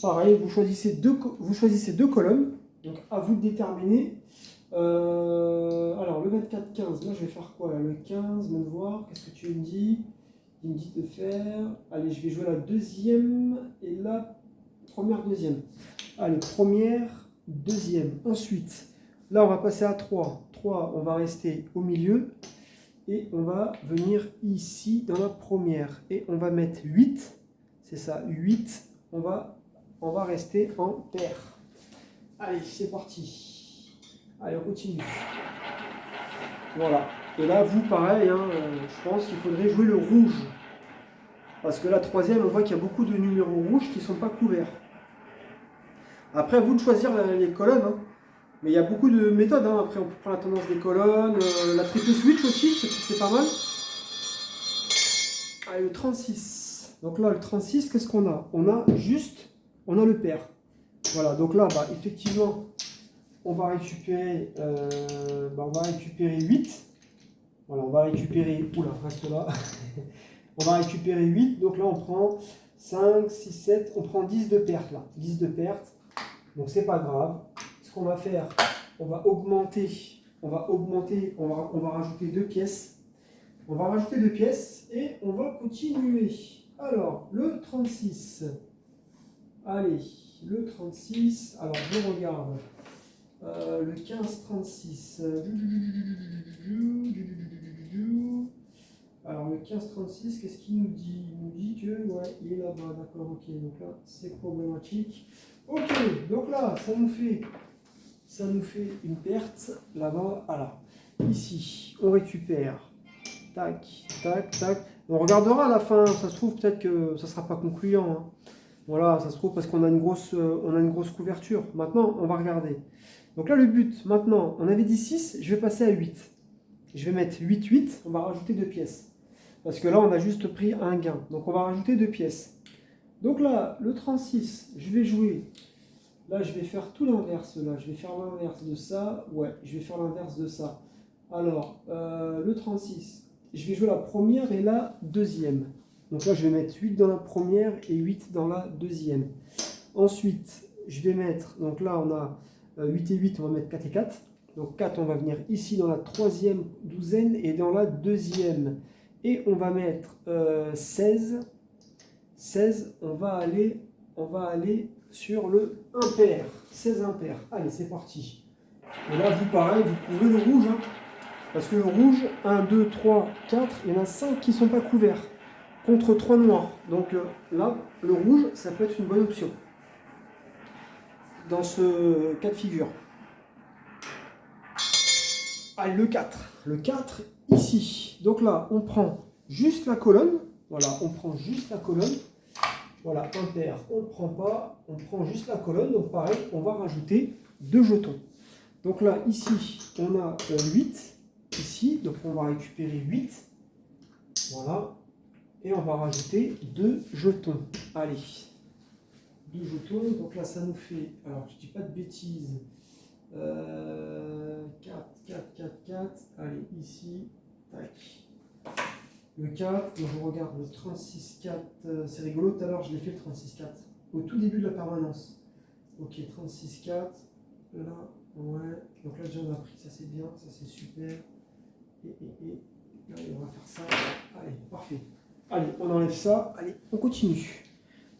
Pareil, vous choisissez deux colonnes. Donc, à vous de déterminer. Alors, le 24-15, là je vais faire quoi là? Le 15, me voir, qu'est-ce que tu me dis? Il me dit de faire. Allez, je vais jouer la deuxième et la première, deuxième. Allez, première, deuxième. Ensuite, là on va passer à 3. 3, on va rester au milieu. Et on va venir ici dans la première. Et on va mettre 8. C'est ça, 8. On va rester en paire. Allez, c'est parti. Allez, on continue. Voilà. Et là, vous, pareil, hein, je pense qu'il faudrait jouer le rouge. Parce que la troisième, on voit qu'il y a beaucoup de numéros rouges qui ne sont pas couverts. Après, à vous de choisir les colonnes. Hein. Mais il y a beaucoup de méthodes. Hein. Après, on peut prendre la tendance des colonnes. La triple switch aussi, c'est pas mal. Allez, le 36. Donc là, le 36, qu'est-ce qu'on a? On a le pair. Voilà, donc là, bah, effectivement, on va récupérer 8. Voilà, on va récupérer... Oula, reste là. On va récupérer 8. Donc là, on prend 5, 6, 7. On prend 10 de perte, là. 10 de perte. Donc, c'est pas grave. Ce qu'on va faire, on va rajouter 2 pièces. On va rajouter 2 pièces et on va continuer. Alors, le 36. Allez, le 36. Alors, je regarde. Le 15-36. Alors, le 15-36, qu'est-ce qu'il nous dit? Il nous dit que, ouais, il est là-bas. D'accord, ok. Donc là, c'est problématique. Ok, donc là, ça nous fait une perte là-bas. Alors, ici, on récupère. Tac, tac, tac. On regardera à la fin. Ça se trouve, peut-être que ça ne sera pas concluant. Hein. Voilà, ça se trouve parce qu'on a une grosse couverture. Maintenant, on va regarder. Donc là, le but, maintenant, on avait dit 6, je vais passer à 8. Je vais mettre 8, 8, on va rajouter 2 pièces. Parce que là, on a juste pris un gain. Donc, on va rajouter 2 pièces. Donc là, le 36, je vais jouer. Là, je vais faire tout l'inverse. Là, je vais faire l'inverse de ça. Ouais, je vais faire l'inverse de ça. Alors, le 36, je vais jouer la première et la deuxième. Donc là, je vais mettre 8 dans la première et 8 dans la deuxième. Ensuite, je vais mettre, donc là, on a 8 et 8, on va mettre 4 et 4. Donc 4, on va venir ici dans la troisième douzaine et dans la deuxième. Et on va mettre 16. 16, on va aller sur le impair. 16 impair. Allez, c'est parti. Et là, vous, pareil, vous couvrez le rouge. Hein, parce que le rouge, 1, 2, 3, 4, il y en a 5 qui ne sont pas couverts. Contre 3 noirs. Donc là, le rouge, ça peut être une bonne option. Dans ce cas de figure. Allez, le 4. Le 4, ici. Donc là, on prend juste la colonne. Voilà, on prend juste la colonne. Voilà, impair, on ne prend pas. On prend juste la colonne. Donc pareil, on va rajouter 2 jetons. Donc là, ici, on a 8. Ici, donc on va récupérer 8. Voilà. Et on va rajouter 2 jetons. Allez. 2 jetons. Donc là, ça nous fait... Alors, je ne dis pas de bêtises. 4, 4, 4, 4. Allez, ici. Tac. Le 4. Donc je regarde le 36, 4. C'est rigolo, tout à l'heure, je l'ai fait le 36, 4. Au tout début de la permanence. Ok, 36, 4. Là, ouais. Donc là, déjà, on a pris. Ça, c'est bien. Ça, c'est super. Et allez, on va faire ça. Allez, parfait. Allez, on enlève ça. Allez, on continue.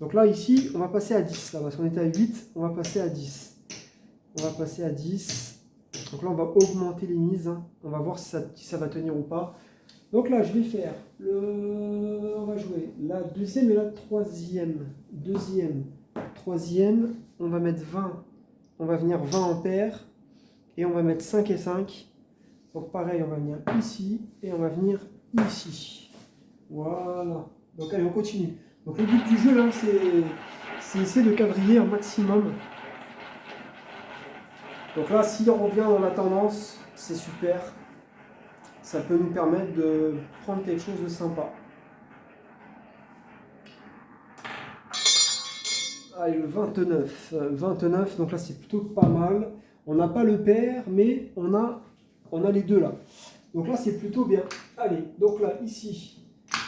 Donc là, ici, on va passer à 10. Là, parce qu'on était à 8, on va passer à 10. On va passer à 10. Donc là, on va augmenter les mises. Hein. On va voir si ça va tenir ou pas. Donc là, je vais faire on va jouer la deuxième et la troisième. Deuxième, troisième. On va mettre 20. On va venir 20 en paire. Et on va mettre 5 et 5. Donc pareil, on va venir ici. Et on va venir ici. Voilà. Donc allez, on continue. Donc le but du jeu, là, c'est essayer de quadriller un maximum. Donc là, si on revient dans la tendance, c'est super. Ça peut nous permettre de prendre quelque chose de sympa. Allez, le 29. 29, donc là, c'est plutôt pas mal. On n'a pas le pair, mais on a les deux là. Donc là, c'est plutôt bien. Allez, donc là, ici,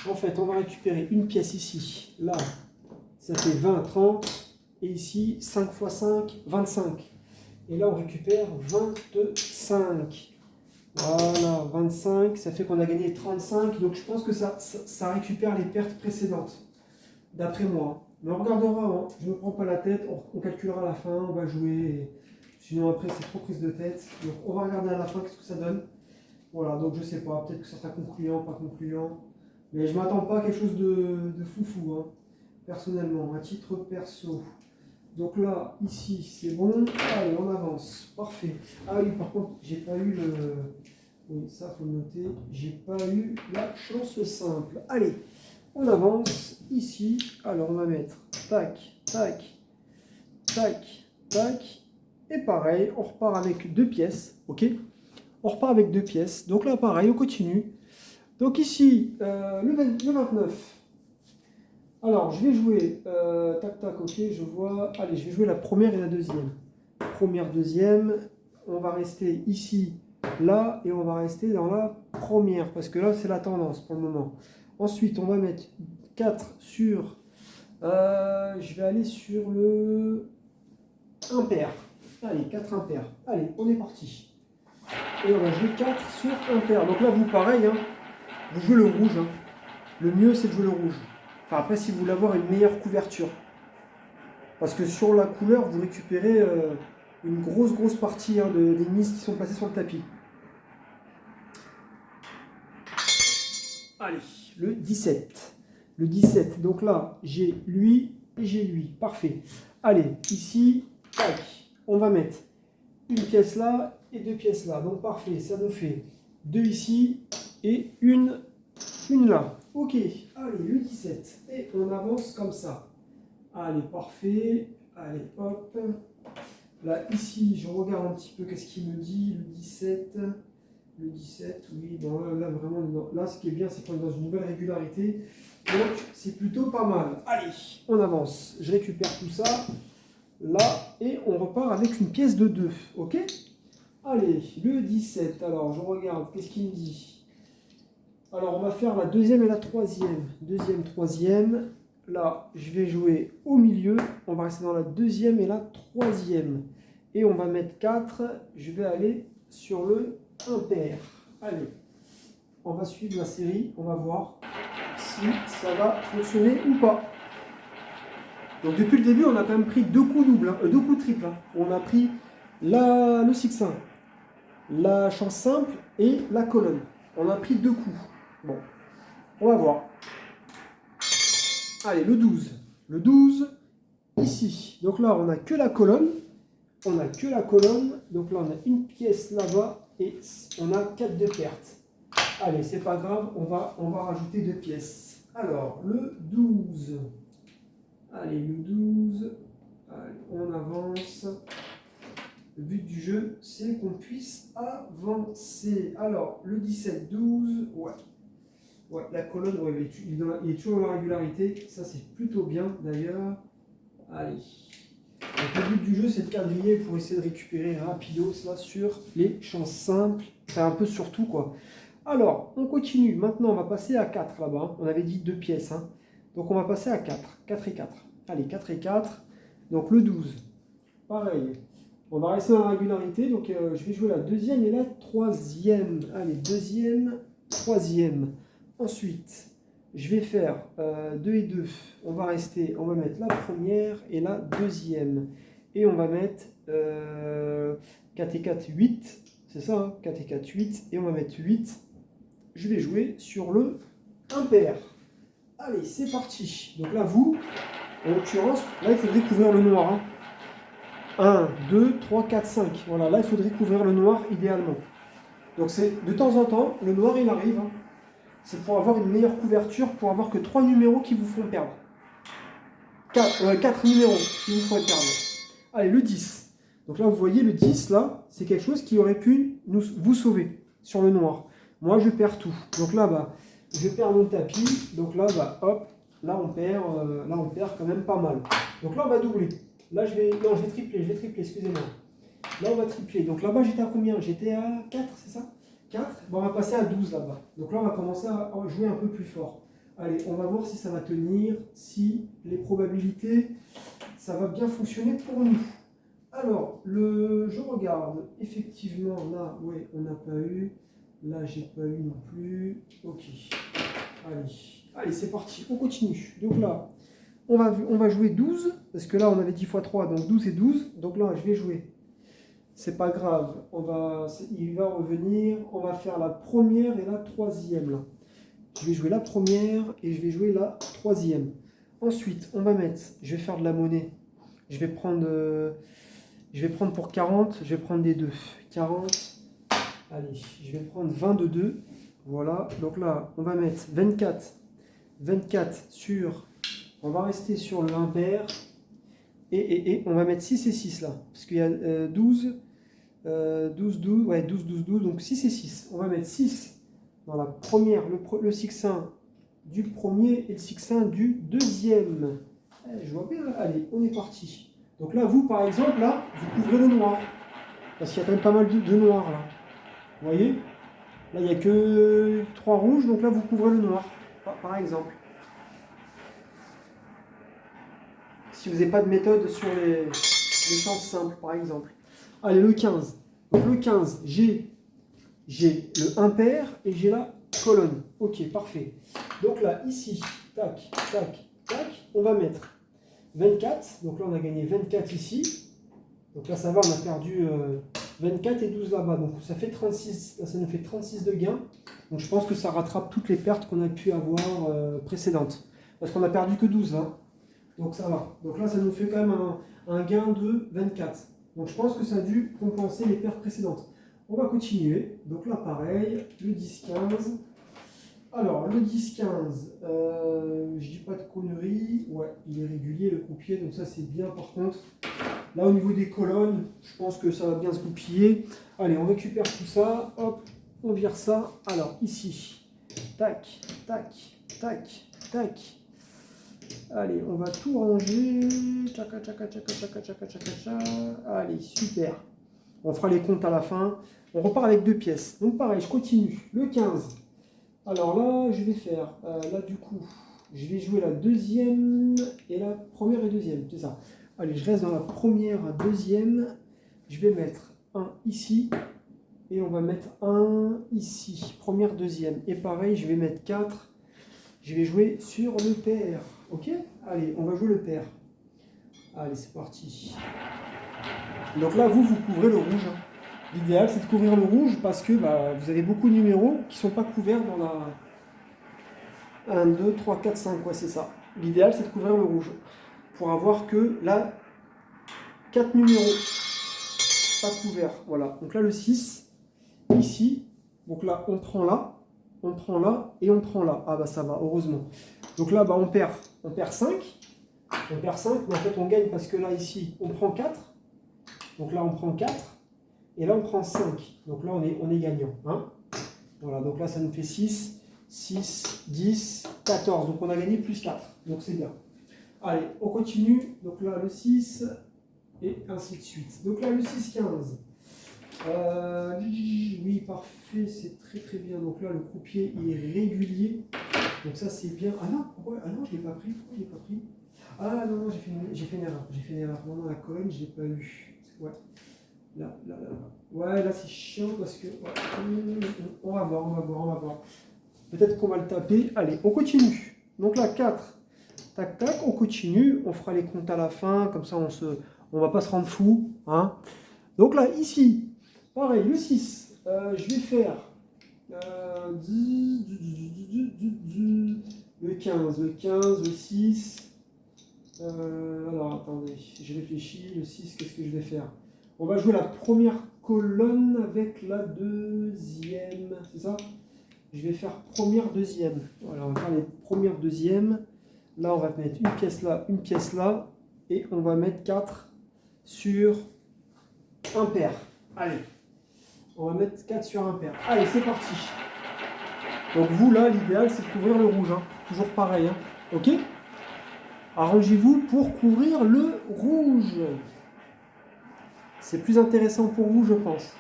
en fait, on va récupérer une pièce ici. Là, ça fait 20, 30. Et ici, 5 x 5, 25. Et là, on récupère 25. Voilà, 25. Ça fait qu'on a gagné 35. Donc, je pense que ça récupère les pertes précédentes, d'après moi. Mais on regardera, hein. Je ne me prends pas la tête. On calculera à la fin, on va jouer. Sinon, après, c'est trop prise de tête. Donc, on va regarder à la fin qu'est-ce que ça donne. Voilà, donc je sais pas. Peut-être que ça sera concluant, pas concluant. Mais je ne m'attends pas à quelque chose de foufou, hein, personnellement, à titre perso. Donc là, ici, c'est bon. Allez, on avance. Parfait. Ah oui, par contre, j'ai pas eu le... Oui, ça, faut le noter. J'ai pas eu la chance simple. Allez, on avance. Ici, alors on va mettre tac, tac, tac, tac. Et pareil, on repart avec 2 pièces. Ok? On repart avec 2 pièces. Donc là, pareil, on continue. Donc ici, le 29. Alors, je vais jouer, tac, tac, ok, je vois. Allez, je vais jouer la première et la deuxième. Première, deuxième. On va rester ici, là, et on va rester dans la première, parce que là, c'est la tendance pour le moment. Ensuite, on va mettre 4 sur... je vais aller sur le impair. Allez, 4 impairs. Allez, on est parti. Et on va jouer 4 sur impair. Donc là, vous, pareil, hein, vous jouez le rouge. Hein. Le mieux, c'est de jouer le rouge. Enfin, après, si vous voulez avoir une meilleure couverture. Parce que sur la couleur, vous récupérez une grosse partie, hein, des mises qui sont placées sur le tapis. Allez, le 17. Le 17. Donc là, j'ai lui et j'ai lui. Parfait. Allez, ici, tac. On va mettre une pièce là et 2 pièces là. Donc parfait, ça nous fait 2 ici et une là. Ok, allez, le 17. Et on avance comme ça. Allez, parfait. Allez, hop. Là, ici, je regarde un petit peu qu'est-ce qu'il me dit. Le 17. Le 17, oui. Bon, là vraiment, là, ce qui est bien, c'est qu'on est dans une nouvelle régularité. Donc, c'est plutôt pas mal. Allez, on avance. Je récupère tout ça. Là, et on repart avec une pièce de 2. Ok? Allez, le 17. Alors, je regarde. Qu'est-ce qu'il me dit? Alors, on va faire la deuxième et la troisième. Deuxième, troisième. Là, je vais jouer au milieu. On va rester dans la deuxième et la troisième. Et on va mettre 4. Je vais aller sur le impair. Allez, on va suivre la série. On va voir si ça va fonctionner ou pas. Donc, depuis le début, on a quand même pris 2 coups doubles, hein, 2 coups triples. Hein. On a pris le 6-1, la chance simple et la colonne. On a pris 2 coups. Bon, on va voir. Allez, le 12. Le 12, ici. Donc là, on n'a que la colonne. On n'a que la colonne. Donc là, on a une pièce là-bas et on a 4 de perte. Allez, c'est pas grave, on va rajouter 2 pièces. Alors, le 12. Allez, le 12. Allez, on avance. Le but du jeu, c'est qu'on puisse avancer. Alors, le 17, 12. Ouais. Ouais, la colonne, ouais, il est toujours dans la régularité. Ça, c'est plutôt bien, d'ailleurs. Allez. Donc, le but du jeu, c'est de quadriller pour essayer de récupérer rapidos là, sur les chances simples. C'est un peu sur tout, quoi. Alors, on continue. Maintenant, on va passer à 4 là-bas. On avait dit 2 pièces. Hein. Donc, on va passer à 4. 4 et 4. Allez, 4 et 4. Donc, le 12. Pareil. On va rester dans la régularité. Donc, je vais jouer la deuxième et la troisième. Allez, deuxième, troisième. Ensuite, je vais faire 2 et 2. On va mettre la première et la deuxième. Et on va mettre 4 et 4, 8. C'est ça, hein, 4 et 4, 8. Et on va mettre 8. Je vais jouer sur le impair. Allez, c'est parti. Donc là, vous, en l'occurrence, là, il faudrait couvrir le noir. Hein. 1, 2, 3, 4, 5. Voilà, là, il faudrait couvrir le noir idéalement. Donc, c'est de temps en temps, le noir, il arrive. Hein. C'est pour avoir une meilleure couverture, pour avoir que 3 numéros qui vous font perdre. 4 numéros qui vous font perdre. Allez, le 10. Donc là, vous voyez, le 10, là, c'est quelque chose qui aurait pu vous sauver sur le noir. Moi, je perds tout. Donc là, bah, je perds mon tapis. Donc là, bah, hop, là, on perd quand même pas mal. Donc là, on va doubler. Là, je vais tripler, excusez-moi. Là, on va tripler. Donc là-bas, j'étais à combien? J'étais à 4, c'est ça? 4. Bon, on va passer à 12 là-bas. Donc là, on va commencer à jouer un peu plus fort. Allez, on va voir si ça va tenir, si les probabilités, ça va bien fonctionner pour nous. Alors, je regarde, effectivement, là, ouais, on n'a pas eu. Là, j'ai pas eu non plus. Ok. Allez, c'est parti, on continue. Donc là, on va jouer 12, parce que là, on avait 10 x 3, donc 12 et 12. Donc là, je vais jouer. C'est pas grave, il va revenir. On va faire la première et la troisième, là. Je vais jouer la première et je vais jouer la troisième. Ensuite, on va mettre, je vais faire de la monnaie. Je vais prendre pour 40, je vais prendre des 2. 40, allez, je vais prendre 20 de 2. Voilà, donc là, on va mettre 24. 24 sur, on va rester sur le impair. Et on va mettre 6 et 6 là. Parce qu'il y a 12, 12, 12, ouais, 12, 12, 12, donc 6 et 6. On va mettre 6 dans la première, le 6-1 du premier et le 6-1 du deuxième. Je vois bien, allez, on est parti. Donc là, vous, par exemple, là, vous couvrez le noir. Parce qu'il y a quand même pas mal de noir, là. Vous voyez? Là, il n'y a que 3 rouges, donc là, vous couvrez le noir, par exemple. Si vous n'avez pas de méthode sur les chances simples, par exemple. Allez, le 15. Donc le 15, j'ai le impair et j'ai la colonne. Ok, parfait. Donc là, ici, tac, tac, tac, on va mettre 24. Donc là, on a gagné 24 ici. Donc là, ça va, on a perdu 24 et 12 là-bas. Donc ça fait 36. Là, ça nous fait 36 de gains. Donc je pense que ça rattrape toutes les pertes qu'on a pu avoir précédentes. Parce qu'on a perdu que 12. Hein. Donc ça va. Donc là, ça nous fait quand même un gain de 24. Donc je pense que ça a dû compenser les pertes précédentes. On va continuer. Donc là, pareil, le 10-15. Alors, le 10-15, je dis pas de conneries. Ouais, il est régulier, le croupier, donc ça c'est bien. Par contre, là au niveau des colonnes, je pense que ça va bien se goupiller. Allez, on récupère tout ça. Hop, on vire ça. Alors, ici, tac, tac, tac, tac. Allez, on va tout ranger. Tchaka, tchaka, tchaka, tchaka, tchaka, tchaka, tchaka. Allez, super. On fera les comptes à la fin. On repart avec 2 pièces. Donc pareil, je continue. Le 15. Alors là, je vais faire, là du coup, je vais jouer la deuxième et la première et deuxième, c'est ça. Allez, je reste dans la première, deuxième. Je vais mettre un ici et on va mettre un ici. Première, deuxième. Et pareil, je vais mettre 4. Je vais jouer sur le pair. Ok? Allez, on va jouer le pair. Allez, c'est parti. Donc là, vous couvrez le rouge. L'idéal, c'est de couvrir le rouge parce que vous avez beaucoup de numéros qui ne sont pas couverts dans la 1, 2, 3, 4, 5. Ouais, c'est ça. L'idéal, c'est de couvrir le rouge pour avoir que là, 4 numéros pas couverts. Voilà. Donc là, le 6, ici. Donc là, on prend là et on prend là. Ah bah ça va, heureusement. Donc là, on perd 5. On perd 5, mais en fait, on gagne parce que là, ici, on prend 4. Donc là, on prend 4. Et là, on prend 5. Donc là, on est gagnant. Hein, voilà, donc là, ça nous fait 6, 10, 14. Donc on a gagné plus 4. Donc c'est bien. Allez, on continue. Donc là, le 6, et ainsi de suite. Donc là, le 6, 15. Oui, parfait, c'est très très bien. Donc là, le croupier, il est régulier. Donc ça, c'est bien. Ah non, pourquoi? Ah non, je ne l'ai pas pris. Pourquoi je ne l'ai pas pris? Ah non, j'ai fait une erreur. J'ai fait une erreur. Non, la colonne, je ne l'ai pas eu. Ouais. Là. Ouais, là c'est chiant parce que... Ouais. On va voir. Peut-être qu'on va le taper. Allez, on continue. Donc là, 4. Tac, tac, on continue. On fera les comptes à la fin. Comme ça, on va pas se rendre fou. Hein. Donc là, ici, pareil, le 6. Je vais faire... le 15, le 6... alors, attendez, je réfléchis. Le 6, qu'est-ce que je vais faire? On va jouer la première colonne avec la deuxième, c'est ça? Je vais faire première, deuxième. Voilà, on va faire les premières, deuxièmes. Là, on va mettre une pièce là, et on va mettre 4 sur un pair. Allez, on va mettre 4 sur un pair. Allez, c'est parti. Donc vous, là, l'idéal, c'est de couvrir le rouge. Hein. Toujours pareil, hein. Ok? Arrangez-vous pour couvrir le rouge. C'est plus intéressant pour vous, je pense.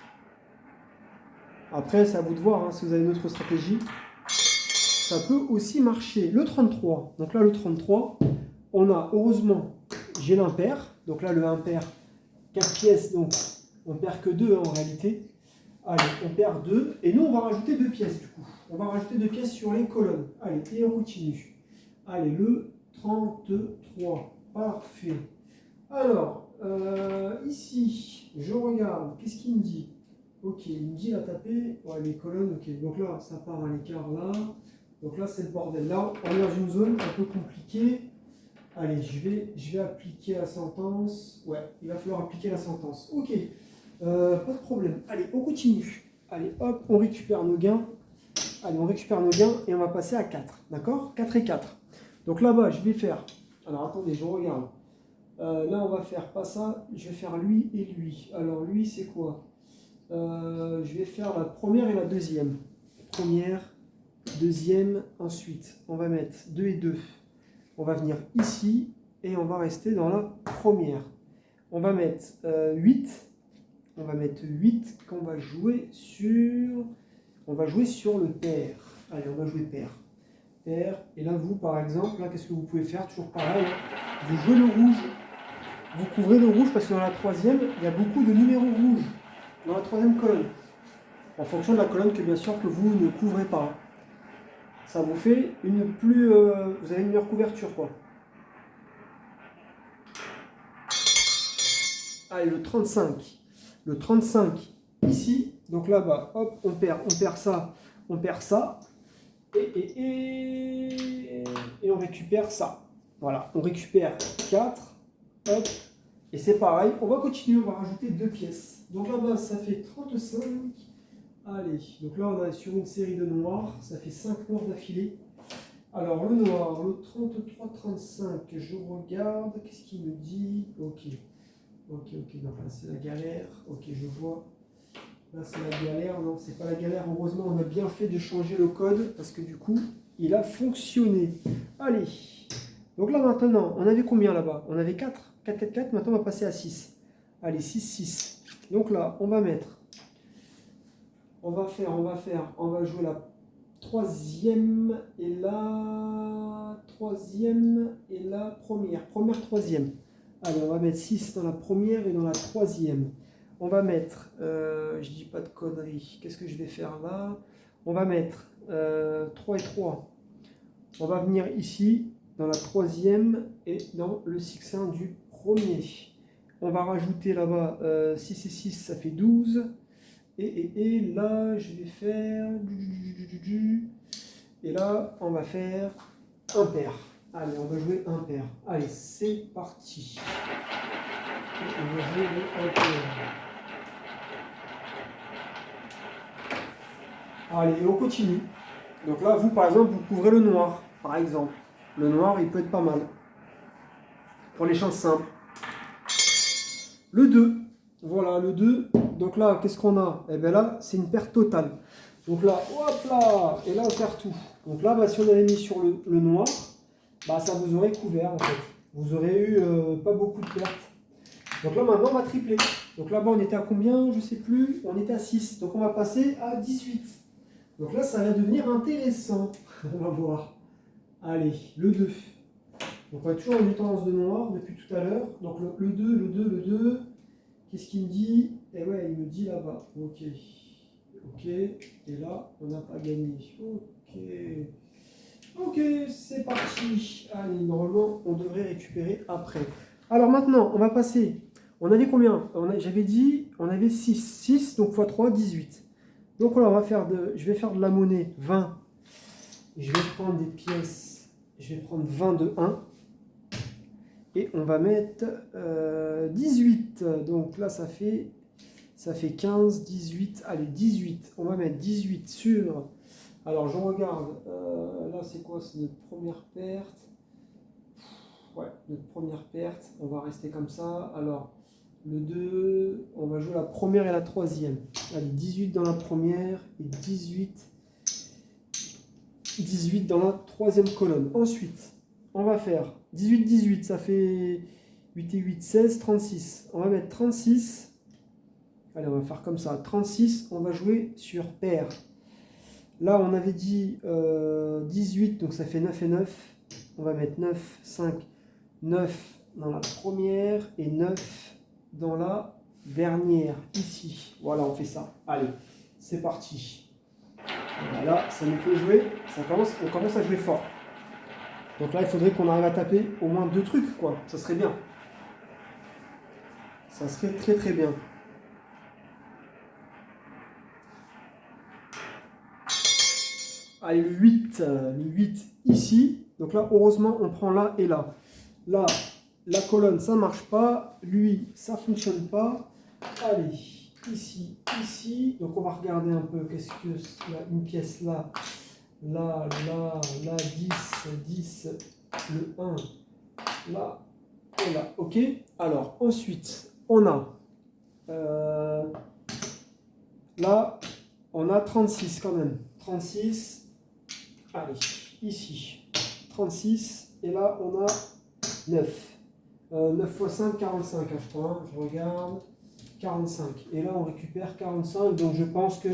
Après, c'est à vous de voir, hein, si vous avez une autre stratégie. Ça peut aussi marcher. Le 33. Donc là, le 33, on a, heureusement, j'ai l'impair. Donc là, le impair, 4 pièces, donc on perd que 2 en réalité. Allez, on perd 2. Et nous, on va rajouter 2 pièces du coup. On va rajouter 2 pièces sur les colonnes. Allez, et on continue. Allez, le 33. Parfait. Alors, ici, je regarde. Qu'est-ce qu'il me dit? Ok, il me dit, il a tapé. Ouais, les colonnes, ok. Donc là, ça part à l'écart là. Donc là, c'est le bordel. Là, on est dans une zone un peu compliquée. Allez, je vais appliquer la sentence. Ouais, il va falloir appliquer la sentence. Ok, pas de problème. Allez, on continue. Allez, hop, on récupère nos gains. Allez, on récupère nos gains et on va passer à 4. D'accord? 4 et 4. Donc là-bas, je vais faire... Alors, attendez, je regarde. Là, on va faire pas ça. Je vais faire lui et lui. Alors, lui, c'est quoi? Je vais faire la première et la deuxième. Première, deuxième, ensuite. On va mettre 2 et 2. On va venir ici et on va rester dans la première. On va mettre 8. On va mettre 8 qu'on va jouer sur... On va jouer sur le pair. Allez, on va jouer pair. Pair. Et là, vous, par exemple, là, qu'est-ce que vous pouvez faire? Toujours pareil. Vous jouez le rouge. Vous couvrez le rouge parce que dans la troisième, il y a beaucoup de numéros rouges. Dans la troisième colonne. En fonction de la colonne que, bien sûr, que vous ne couvrez pas. Ça vous fait une plus... vous avez une meilleure couverture, quoi. Allez, le 35. Le 35, ici. Donc là-bas, hop, on perd ça, on perd ça. Et on récupère ça. Voilà, on récupère 4. Hop. Et c'est pareil, on va continuer, on va rajouter 2 pièces. Donc là-bas, ça fait 35. Allez, donc là, on est sur une série de noirs. Ça fait 5 noirs d'affilée. Alors, le noir, le 33-35, je regarde. Qu'est-ce qu'il me dit? Ok. Ok, donc là, c'est la galère. Ok, je vois. Là, c'est la galère. Non, c'est pas la galère. Heureusement, on a bien fait de changer le code parce que du coup, il a fonctionné. Allez. Donc là, maintenant, on avait combien là-bas? On avait 4. 4, 4, 4. Maintenant, on va passer à 6. Allez, 6, 6. Donc là, on va mettre... On va jouer la troisième et la première. Première, troisième. Allez, on va mettre 6 dans la première et dans la troisième. On va mettre, je dis pas de conneries, qu'est-ce que je vais faire là? On va mettre 3 et 3. On va venir ici, dans la troisième et dans le 6-1 du premier. On va rajouter là-bas 6 et 6, ça fait 12. Et là, je vais faire... Et là, on va faire un pair. Allez, on va jouer un pair. Allez, c'est parti. Et on va jouer le un pair. Allez, et on continue. Donc là, vous, par exemple, vous couvrez le noir, par exemple. Le noir, il peut être pas mal. Pour les chances simples. Le 2. Voilà, le 2. Donc là, qu'est-ce qu'on a? Eh bien là, c'est une perte totale. Donc là, hop là, et là, on perd tout. Donc là, bah, si on avait mis sur le noir, bah, ça vous aurait couvert, en fait. Vous aurez eu pas beaucoup de pertes. Donc là, maintenant, on va tripler. Donc là-bas, on était à combien? Je ne sais plus. On était à 6. Donc on va passer à 18. Donc là, ça va devenir intéressant. On va voir. Allez, le 2. Donc on a toujours une tendance de noir depuis tout à l'heure. Donc le 2, le 2, le 2. Qu'est-ce qu'il me dit? Eh ouais, il me dit là-bas. Ok. Ok. Et là, on n'a pas gagné. Ok. Ok, c'est parti. Allez, normalement, on devrait récupérer après. Alors maintenant, on va passer. On avait combien? J'avais dit, on avait 6. 6, donc x 3, 18. Donc là, je vais faire de la monnaie 20. Je vais prendre des pièces. Je vais prendre 20 de 1. Et on va mettre 18. Donc là, ça fait 15, 18. Allez, 18. On va mettre 18 sur... Alors, je regarde. Là, c'est quoi? C'est notre première perte. Ouais, notre première perte. On va rester comme ça. Alors, le 2, on va jouer la première et la troisième. Allez, 18 dans la première et 18 dans la troisième colonne. Ensuite, on va faire 18, 18, ça fait 8 et 8, 16, 36. On va mettre 36. Allez, on va faire comme ça. 36, on va jouer sur pair. Là, on avait dit 18, donc ça fait 9 et 9. On va mettre 9, 5, 9 dans la première et 9 dans la dernière, ici. Voilà, on fait ça. Allez, c'est parti. Voilà, ça nous fait jouer, on commence à jouer fort. Donc là, il faudrait qu'on arrive à taper au moins 2 trucs, quoi. Ça serait bien. Ça serait très très bien. Allez, le 8 ici. Donc là, heureusement, on prend là et là. Là, la colonne, ça ne marche pas. Lui, ça ne fonctionne pas. Allez, ici, ici. Donc on va regarder un peu. Qu'est-ce que une pièce là, là, 10, le 1, là et là. Ok. Alors, ensuite, on a là, on a 36 quand même. 36. Allez, ici, 36, et là, on a 9. 9 x 5, 45, hein, je crois, hein, je regarde, 45. Et là, on récupère 45, donc je pense que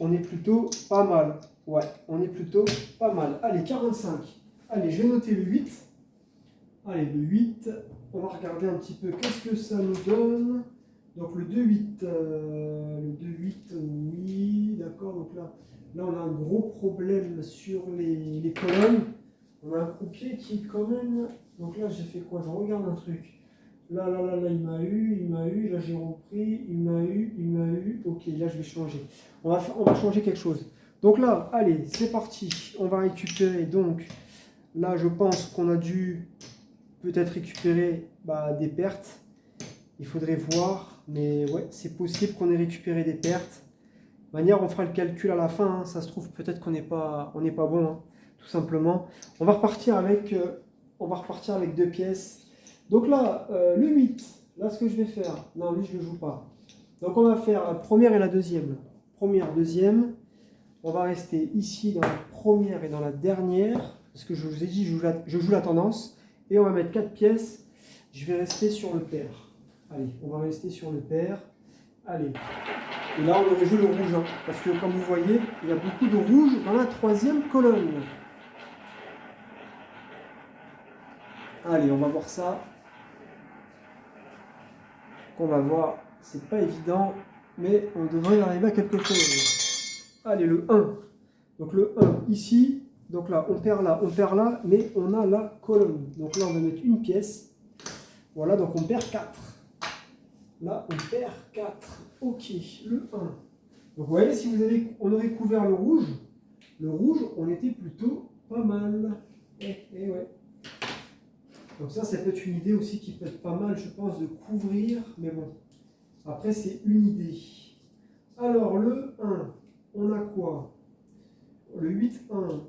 on est plutôt pas mal. Ouais, on est plutôt pas mal. Allez, 45. Allez, je vais noter le 8. Allez, le 8, on va regarder un petit peu qu'est-ce que ça nous donne. Donc le 2-8, oui, d'accord, donc là, on a un gros problème sur les colonnes. On a un croupier qui est quand même... Donc là, j'ai fait quoi? Je regarde un truc. Là, il m'a eu, là j'ai repris, il m'a eu. Ok, là je vais changer. On va changer quelque chose. Donc là, allez, c'est parti. On va récupérer, donc, là je pense qu'on a dû peut-être récupérer des pertes. Il faudrait voir, mais ouais, c'est possible qu'on ait récupéré des pertes. De manière, on fera le calcul à la fin, hein. Ça se trouve peut-être qu'on n'est pas bon, hein, tout simplement. On va repartir avec 2 pièces. Donc là, le 8, là ce que je vais faire, non lui je ne le joue pas. Donc on va faire la première et la deuxième. Première, deuxième. On va rester ici dans la première et dans la dernière, parce que je vous ai dit, je joue la tendance. Et on va mettre 4 pièces. Je vais rester sur le pair. Allez, on va rester sur le pair. Allez. Et là, on aurait joué le rouge, hein, parce que comme vous voyez, il y a beaucoup de rouge dans la troisième colonne. Allez, on va voir ça. On va voir, c'est pas évident, mais on devrait arriver à quelque chose. Allez, le 1. Donc le 1 ici. Donc là, on perd là, mais on a la colonne. Donc là, on va mettre une pièce. Voilà, donc on perd 4. Là, on perd 4. Ok, le 1. Donc vous voyez, si on aurait couvert le rouge, on était plutôt pas mal. Ouais. Donc ça peut être une idée aussi qui peut être pas mal, je pense, de couvrir. Mais bon, après, c'est une idée. Alors, le 1, on a quoi? Le 8-1.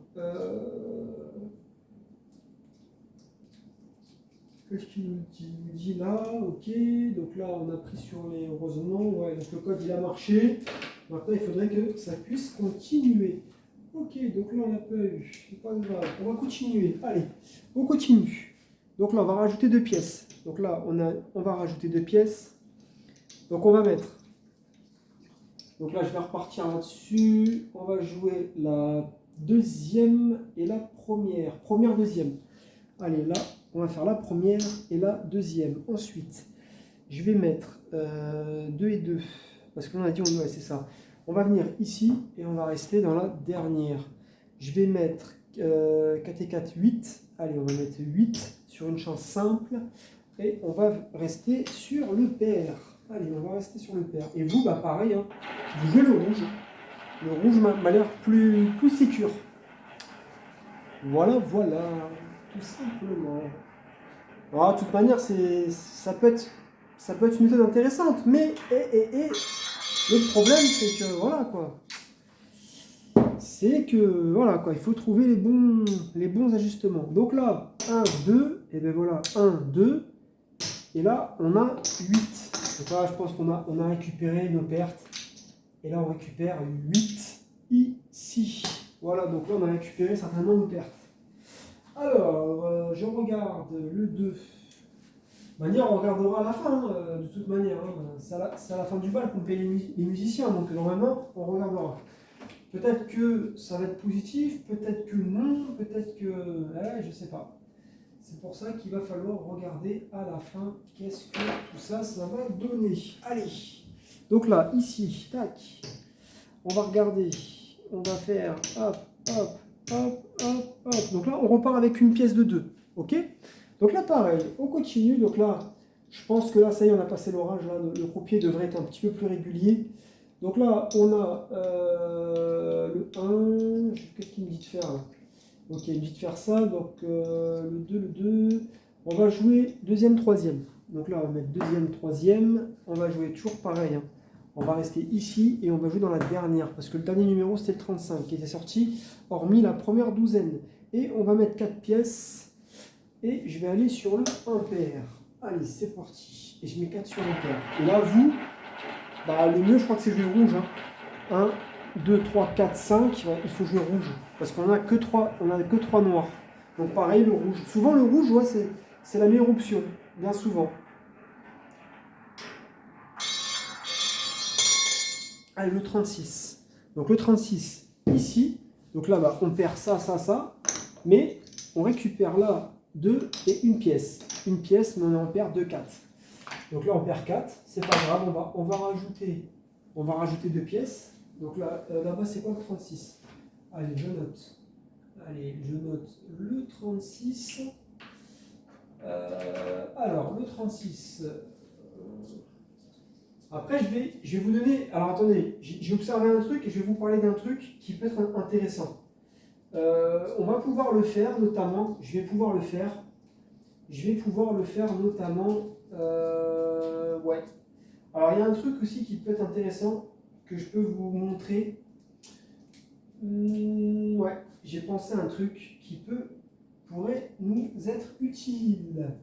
Qu'est-ce qu'il nous dit? Il nous dit là, ok. Donc là, on a pris sur les... Heureusement, ouais, donc le code, il a marché. Maintenant, il faudrait que ça puisse continuer. Ok, donc là, on n'a pas eu. C'est pas grave. On va continuer. Allez, on continue. Donc là, on va rajouter 2 pièces. Donc là, on va rajouter 2 pièces. Donc on va mettre... Donc là, je vais repartir là-dessus. On va jouer la deuxième et la première. Première, deuxième. Allez, là, on va faire la première et la deuxième. Ensuite, je vais mettre 2 et 2. Parce que l'on a dit, ouais, c'est ça. On va venir ici et on va rester dans la dernière. Je vais mettre 4 et 4, 8. Allez, on va mettre 8 sur une chance simple. Et on va rester sur le pair. Allez, on va rester sur le pair. Et vous, pareil, hein, vous jouez le rouge. Le rouge m'a l'air plus sécure. Voilà, tout simplement. Alors, de toute manière, ça peut être une méthode intéressante, mais le problème, c'est que voilà quoi. Il faut trouver les bons ajustements. Donc là, 1, 2, et bien voilà, 1, 2, et là, on a 8. Donc là, je pense qu'on a récupéré nos pertes. Et là, on récupère 8 ici. Voilà, donc là, on a récupéré certainement nos pertes. Alors, je regarde le 2. De manière, on regardera à la fin, de toute manière. Hein. C'est à la fin du bal qu'on paye les musiciens, donc normalement, on regardera. Peut-être que ça va être positif, peut-être que non, peut-être que... je sais pas. C'est pour ça qu'il va falloir regarder à la fin qu'est-ce que tout ça, ça va donner. Allez, donc là, ici, tac, on va regarder, on va faire hop, hop, hop, hop, hop. Donc là, on repart avec une pièce de 2, ok? Donc là, pareil, on continue. Donc là, je pense que là, ça y est, on a passé l'orage. Là, le croupier devrait être un petit peu plus régulier. Donc là, on a le 1. Qu'est-ce qu'il me dit de faire là? Ok, il me dit de faire ça. Donc le 2, le 2. On va jouer deuxième, troisième. Donc là, on va mettre deuxième, troisième. On va jouer toujours pareil, hein. On va rester ici et on va jouer dans la dernière. Parce que le dernier numéro, c'était le 35 qui était sorti, hormis la première douzaine. Et on va mettre 4 pièces. Et je vais aller sur le impair. Allez, c'est parti. Et je mets 4 sur l'impair. Et là, vous, bah, le mieux, je crois que c'est jouer rouge, hein. 1, 2, 3, 4, 5. Ouais, il faut jouer rouge. Parce qu'on n'a que 3, noirs. Donc pareil, le rouge. Souvent, le rouge, ouais, c'est la meilleure option. Bien souvent. Allez, le 36. Donc le 36, ici. Donc là, bah, on perd ça, ça, ça. Mais on récupère là 2 et une pièce. Une pièce, mais on en perd 2, 4. Donc là, on perd 4. C'est pas grave, on va rajouter 2 pièces. Donc là, là-bas, c'est quoi le 36? Allez, je note. Allez, je note le 36. Alors, le 36. Après, je vais vous donner... Alors, attendez, j'ai observé un truc et je vais vous parler d'un truc qui peut être intéressant. On va pouvoir le faire, notamment... Je vais pouvoir le faire notamment... ouais. Alors, il y a un truc aussi qui peut être intéressant que je peux vous montrer. Ouais, j'ai pensé à un truc qui pourrait nous être utile.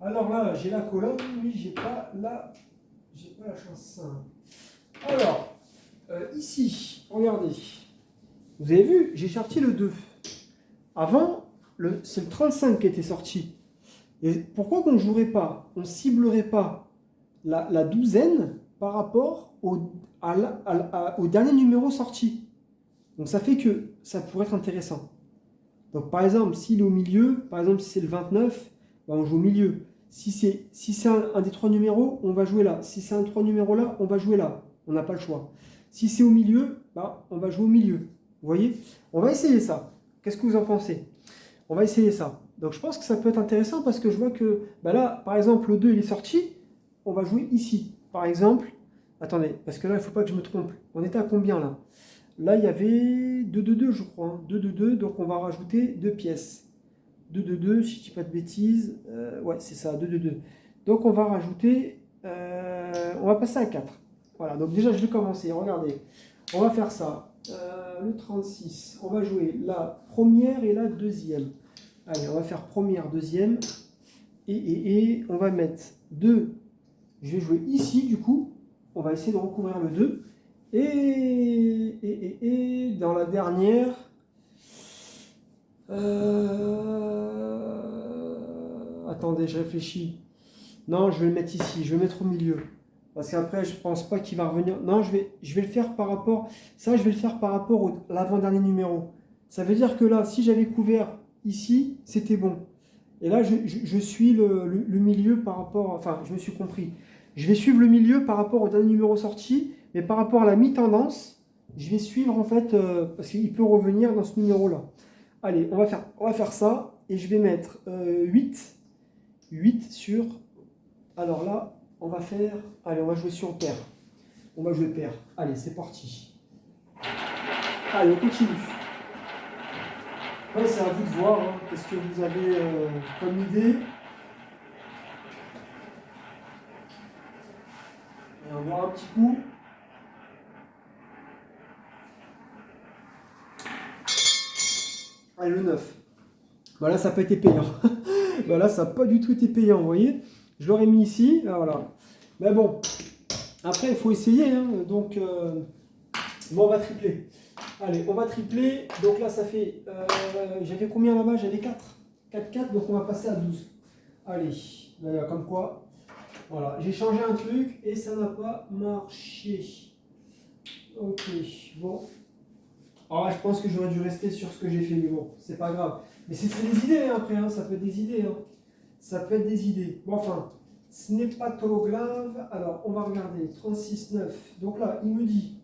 Alors là, j'ai la colonne, mais j'ai pas la chance. Alors, ici, regardez. Vous avez vu, j'ai sorti le 2. Avant, c'est le 35 qui était sorti. Et pourquoi qu'on ne jouerait pas, on ne ciblerait pas la douzaine par rapport au dernier numéro sorti? Donc ça fait que ça pourrait être intéressant. Donc par exemple, s'il est au milieu, par exemple si c'est le 29, bah, on joue au milieu. Si c'est un des 3 numéros, on va jouer là. Si c'est un 3 numéros là, on va jouer là. On n'a pas le choix. Si c'est au milieu, bah, on va jouer au milieu. Vous voyez? On va essayer ça. Qu'est-ce que vous en pensez? On va essayer ça. Donc je pense que ça peut être intéressant parce que je vois que bah là, par exemple, le 2 il est sorti. On va jouer ici. Par exemple, attendez, parce que là, il ne faut pas que je me trompe. On était à combien là? Là, il y avait 2, 2, 2, je crois. Hein. 2, 2, 2, donc on va rajouter 2 pièces. 2, 2, 2, si je ne dis pas de bêtises. Ouais, c'est ça, 2, 2, 2. Donc on va rajouter, on va passer à 4. Voilà, donc déjà je vais commencer, regardez. On va faire ça. Le 36, on va jouer la première et la deuxième. Allez, on va faire première, deuxième. Et on va mettre 2. Je vais jouer ici, du coup. On va essayer de recouvrir le 2. Et dans la dernière, attendez, je réfléchis. Non, je vais le mettre ici, je vais le mettre au milieu. Parce qu'après, je ne pense pas qu'il va revenir. Non, je vais le faire par rapport... Ça, je vais le faire par rapport à l'avant-dernier numéro. Ça veut dire que là, si j'avais couvert ici, c'était bon. Et là, je suis le milieu par rapport... Enfin, je me suis compris. Je vais suivre le milieu par rapport au dernier numéro sorti, mais par rapport à la mi-tendance, je vais suivre en fait, parce qu'il peut revenir dans ce numéro-là. Allez, on va faire ça, et je vais mettre 8 sur... Alors là, on va faire... Allez, on va jouer sur paire. On va jouer paire. Allez, c'est parti. Allez, on continue. Ouais, c'est à vous de voir, hein. Qu'est-ce que vous avez comme idée. Et on va voir un petit coup. Allez, le 9. Voilà, ça n'a pas été payant. Voilà, ça n'a pas du tout été payant, vous voyez. Je l'aurais mis ici, là, voilà. Mais bon, après, il faut essayer, hein. Donc, bon, on va tripler. Allez, on va tripler. Donc là, ça fait... j'avais combien là-bas? J'avais 4. 4, 4, donc on va passer à 12. Allez, là, comme quoi. Voilà, j'ai changé un truc et ça n'a pas marché. Ok, bon. Alors là, je pense que j'aurais dû rester sur ce que j'ai fait, mais bon, c'est pas grave. Mais c'est des idées hein, après, hein, ça peut être des idées. Hein. Ça peut être des idées. Bon, enfin, ce n'est pas trop grave. Alors, on va regarder. 36,9. Donc là, il me dit.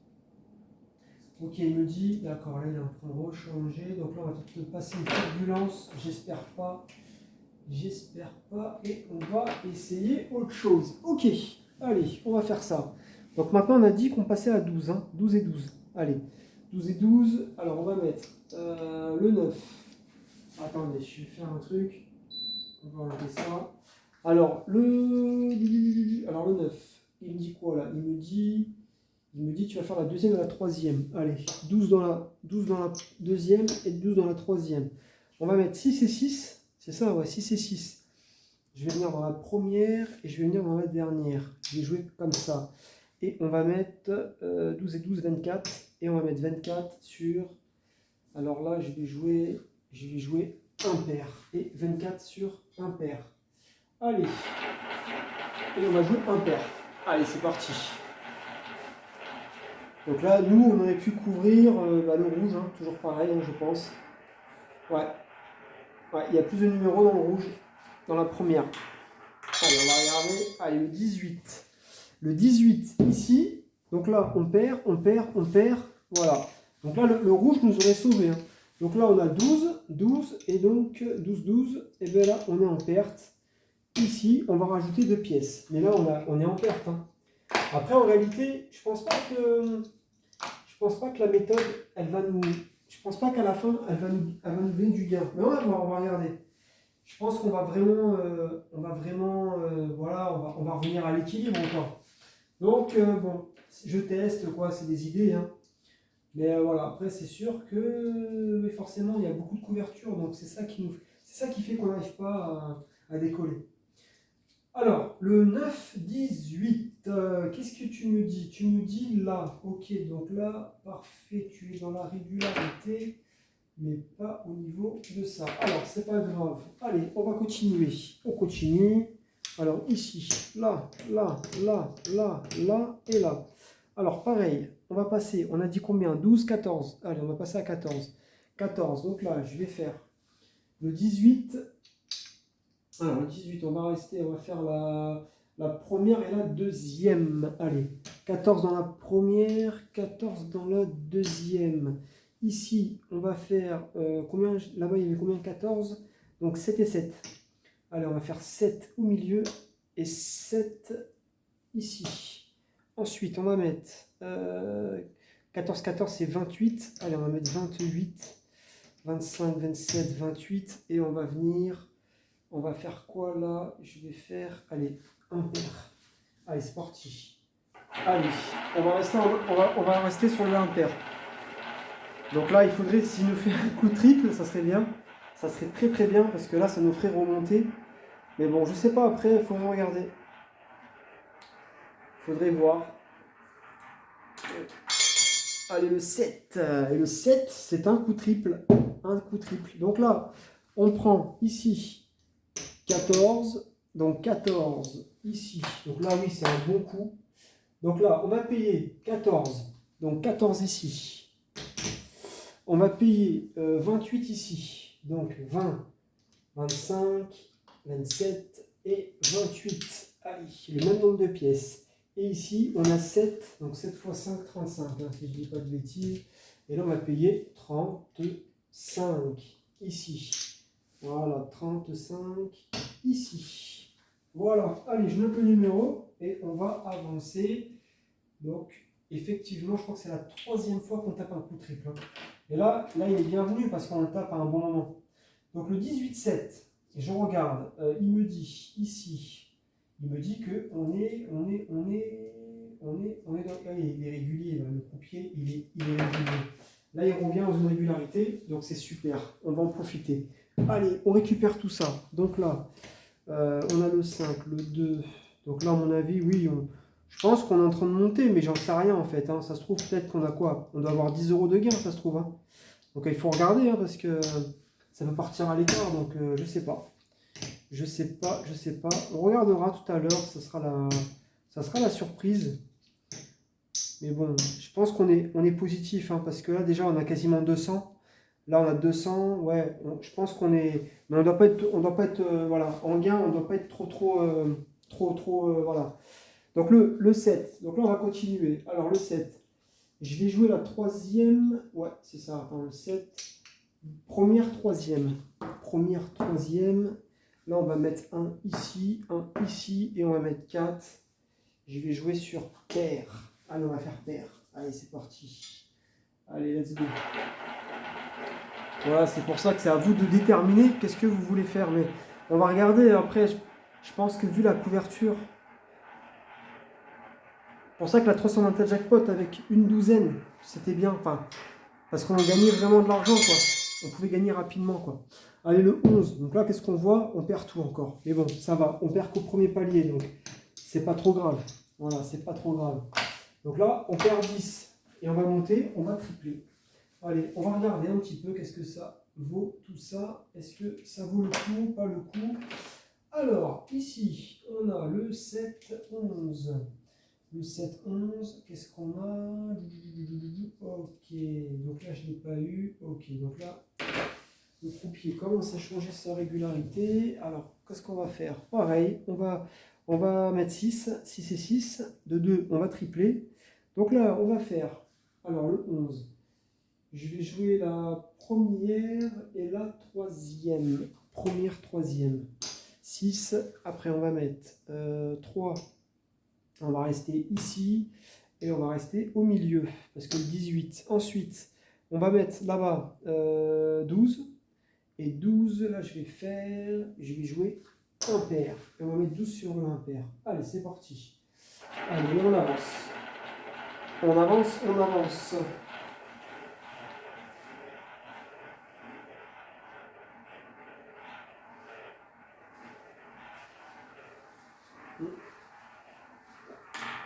Ok, il me dit. D'accord, là, il est en train de rechanger. Donc là, on va peut-être passer une turbulence. J'espère pas. J'espère pas. Et on va essayer autre chose. Ok, allez, on va faire ça. Donc maintenant, on a dit qu'on passait à 12. Hein, 12 et 12. Allez, 12 et 12. Alors, on va mettre le 9. Attendez, je vais faire un truc. On va enlever ça. Alors, le 9, il me dit quoi là? Il me dit tu vas faire la deuxième et la troisième. Allez, 12 dans la deuxième et 12 dans la troisième. On va mettre 6 et 6. C'est ça, ouais, 6 et 6. Je vais venir dans la première et je vais venir dans la dernière. Je vais jouer comme ça. Et on va mettre 12 et 12, 24. Et on va mettre 24 sur... Alors là, je vais jouer impair. Et 24 sur impair. Allez. Et on va jouer impair. Allez, c'est parti. Donc là, nous, on aurait pu couvrir le rouge. Hein, toujours pareil, hein, je pense. Ouais. Ouais, il y a plus de numéros dans le rouge. Dans la première. Allez, on va regarder. Allez, le 18. Le 18, ici. Donc là, on perd. Voilà. Donc là, le rouge nous aurait sauvé. Hein. Donc là, on a 12. Et donc, 12. Et bien là, on est en perte. Ici, on va rajouter 2 pièces. Mais là, on est en perte. Hein. Après, en réalité, je pense pas que la méthode, elle va nous... Je pense pas qu'à la fin, elle va nous donner du gain. Mais on va voir, on va regarder. Je pense qu'on va vraiment... voilà, on va revenir à l'équilibre encore. Donc, bon, je teste, quoi, c'est des idées. Hein. Mais voilà, après, c'est sûr que forcément, il y a beaucoup de couverture. Donc, c'est ça qui fait qu'on n'arrive pas à décoller. Alors, le 9-18, qu'est-ce que tu me dis? Tu me dis là, ok, donc là, parfait, tu es dans la régularité, mais pas au niveau de ça. Alors, c'est pas grave. Allez, on va continuer. On continue. Alors, ici, là, et là. Alors, pareil, on va passer, on a dit combien? 12, 14. Allez, on va passer à 14. 14, donc là, je vais faire le 18. Alors, le 18, on va faire la première et la deuxième. Allez, 14 dans la première, 14 dans la deuxième. Ici, on va faire combien? Là-bas, il y avait combien? 14. Donc, 7 et 7. Allez, on va faire 7 au milieu et 7 ici. Ensuite, on va mettre 14, 14, c'est 28. Allez, on va mettre 28, 25, 27, 28. Et on va venir... On va faire quoi là? Je vais faire, allez, impair. Allez, c'est parti. Allez, on va rester sur le impair. Donc là, il faudrait, s'il nous fait un coup triple, ça serait bien. Ça serait très très bien parce que là, ça nous ferait remonter. Mais bon, je sais pas, après, il faudrait regarder. Il faudrait voir. Allez, le 7. Et le 7, c'est un coup triple. Un coup triple. Donc là, on prend ici 14, donc 14 ici, donc là oui c'est un bon coup, donc là on va payer 14, donc 14 ici, on va payer 28 ici, donc 20, 25, 27 et 28, allez, le même nombre de pièces, et ici on a 7, donc 7 x 5, 35, hein, si je ne dis pas de bêtises, et là on va payer 35 ici. Voilà, 35 ici. Voilà, allez, je note le numéro et on va avancer. Donc, effectivement, je crois que c'est la 3e fois qu'on tape un coup triple. Hein. Et là, il est bienvenu parce qu'on le tape à un bon moment. Donc, le 18-7, je regarde, il me dit ici, il me dit qu'on est dans... Allez, il est régulier, là, le croupier, il est régulier. Là, il revient dans une régularité, donc c'est super, on va en profiter. Allez, on récupère tout ça. Donc là, on a le 5, le 2. Donc là, à mon avis, oui, je pense qu'on est en train de monter, mais j'en sais rien en fait. Hein. Ça se trouve peut-être qu'on a quoi? On doit avoir 10 € de gain, ça se trouve. Hein. Donc il faut regarder, hein, parce que ça peut partir à l'écart, donc je sais pas. Je sais pas. On regardera tout à l'heure, ça sera la surprise. Mais bon, je pense on est positif, hein, parce que là, déjà, on a quasiment 200. Là, on a 200. Ouais, je pense qu'on est... Mais on doit pas être voilà, en gain, on ne doit pas être voilà. Donc, le 7. Donc là, on va continuer. Alors, le 7. Je vais jouer la troisième. Ouais, c'est ça. Attends, le 7. Première, troisième. Première, troisième. Là, on va mettre un ici, et on va mettre 4. Je vais jouer sur paire. Allez, on va faire paire. Allez, c'est parti. Allez, let's go. Voilà, c'est pour ça que c'est à vous de déterminer qu'est-ce que vous voulez faire. Mais on va regarder après. Je pense que vu la couverture, c'est pour ça que la 321 jackpot avec une douzaine, c'était bien. Enfin, parce qu'on gagnait vraiment de l'argent, quoi. On pouvait gagner rapidement, quoi. Allez, le 11. Donc là, qu'est-ce qu'on voit? On perd tout encore. Mais bon, ça va. On perd qu'au premier palier, donc c'est pas trop grave. Voilà, c'est pas trop grave. Donc là, on perd 10. Et on va monter, on va tripler. Allez, on va regarder un petit peu qu'est-ce que ça vaut tout ça. Est-ce que ça vaut le coup, pas le coup? Alors, ici, on a le 7, 11. Le 7, 11, qu'est-ce qu'on a? Ok, donc là, je ne l'ai pas eu. Ok, donc là, le croupier commence à changer sa régularité. Alors, qu'est-ce qu'on va faire? Pareil, on va mettre 6, 6 et 6. De 2, on va tripler. Donc là, on va faire, alors le 11. Je vais jouer la première et la troisième. Première, troisième. 6, après on va mettre 3. On va rester ici et on va rester au milieu parce que le 18. Ensuite, on va mettre là-bas 12. Et 12, là, je vais jouer impair. Et on va mettre 12 sur le impair. Allez, c'est parti. Allez, on avance. On avance, on avance.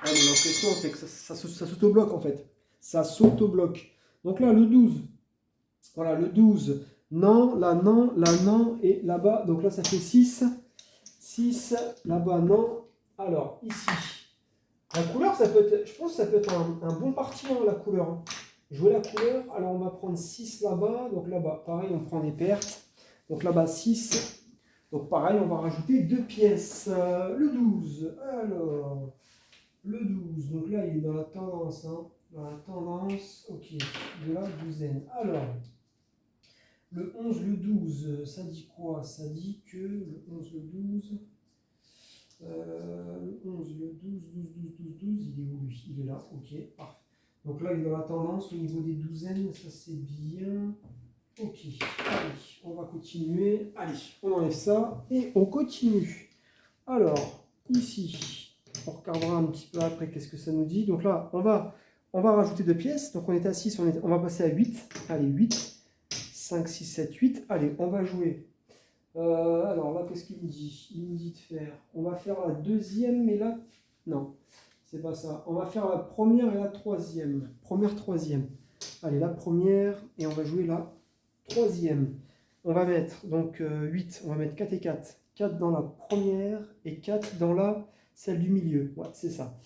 Allez, l'impression, c'est que ça s'auto-bloque en fait. Ça s'auto-bloque. Donc là, le 12. Voilà, le 12. Non, là, non, là, non. Et là-bas, donc là, ça fait 6. 6, là-bas, non. Alors, ici. La couleur, ça peut être, je pense que ça peut être un bon parti, hein, la couleur. Hein. Jouer la couleur, alors on va prendre 6 là-bas. Donc là-bas, pareil, on prend des pertes. Donc là-bas, 6. Donc pareil, on va rajouter 2 pièces. Le 12. Alors, le 12. Donc là, il est dans la tendance. Hein. Dans la tendance, ok, de la douzaine. Alors, le 11, le 12, ça dit quoi? Ça dit que le 11, le 12... le 11, le 12, 12, il est où lui? Il est là, ok, parfait. Donc là, il est dans la tendance au niveau des douzaines, ça c'est bien. Ok, allez, on va continuer. Allez, on enlève ça et on continue. Alors, ici, on regardera un petit peu après qu'est-ce que ça nous dit. Donc là, on va rajouter 2 pièces. Donc on est à 6, on va passer à 8. Allez, 8, 5, 6, 7, 8. Allez, on va jouer. Alors là, qu'est-ce qu'il me dit? Il me dit de faire. On va faire la deuxième et la. Non, c'est pas ça. On va faire la première et la troisième. Première, troisième. Allez, la première et on va jouer la troisième. On va mettre donc 8. On va mettre 4 et 4. 4 dans la première et 4 dans la celle du milieu. Ouais, c'est ça.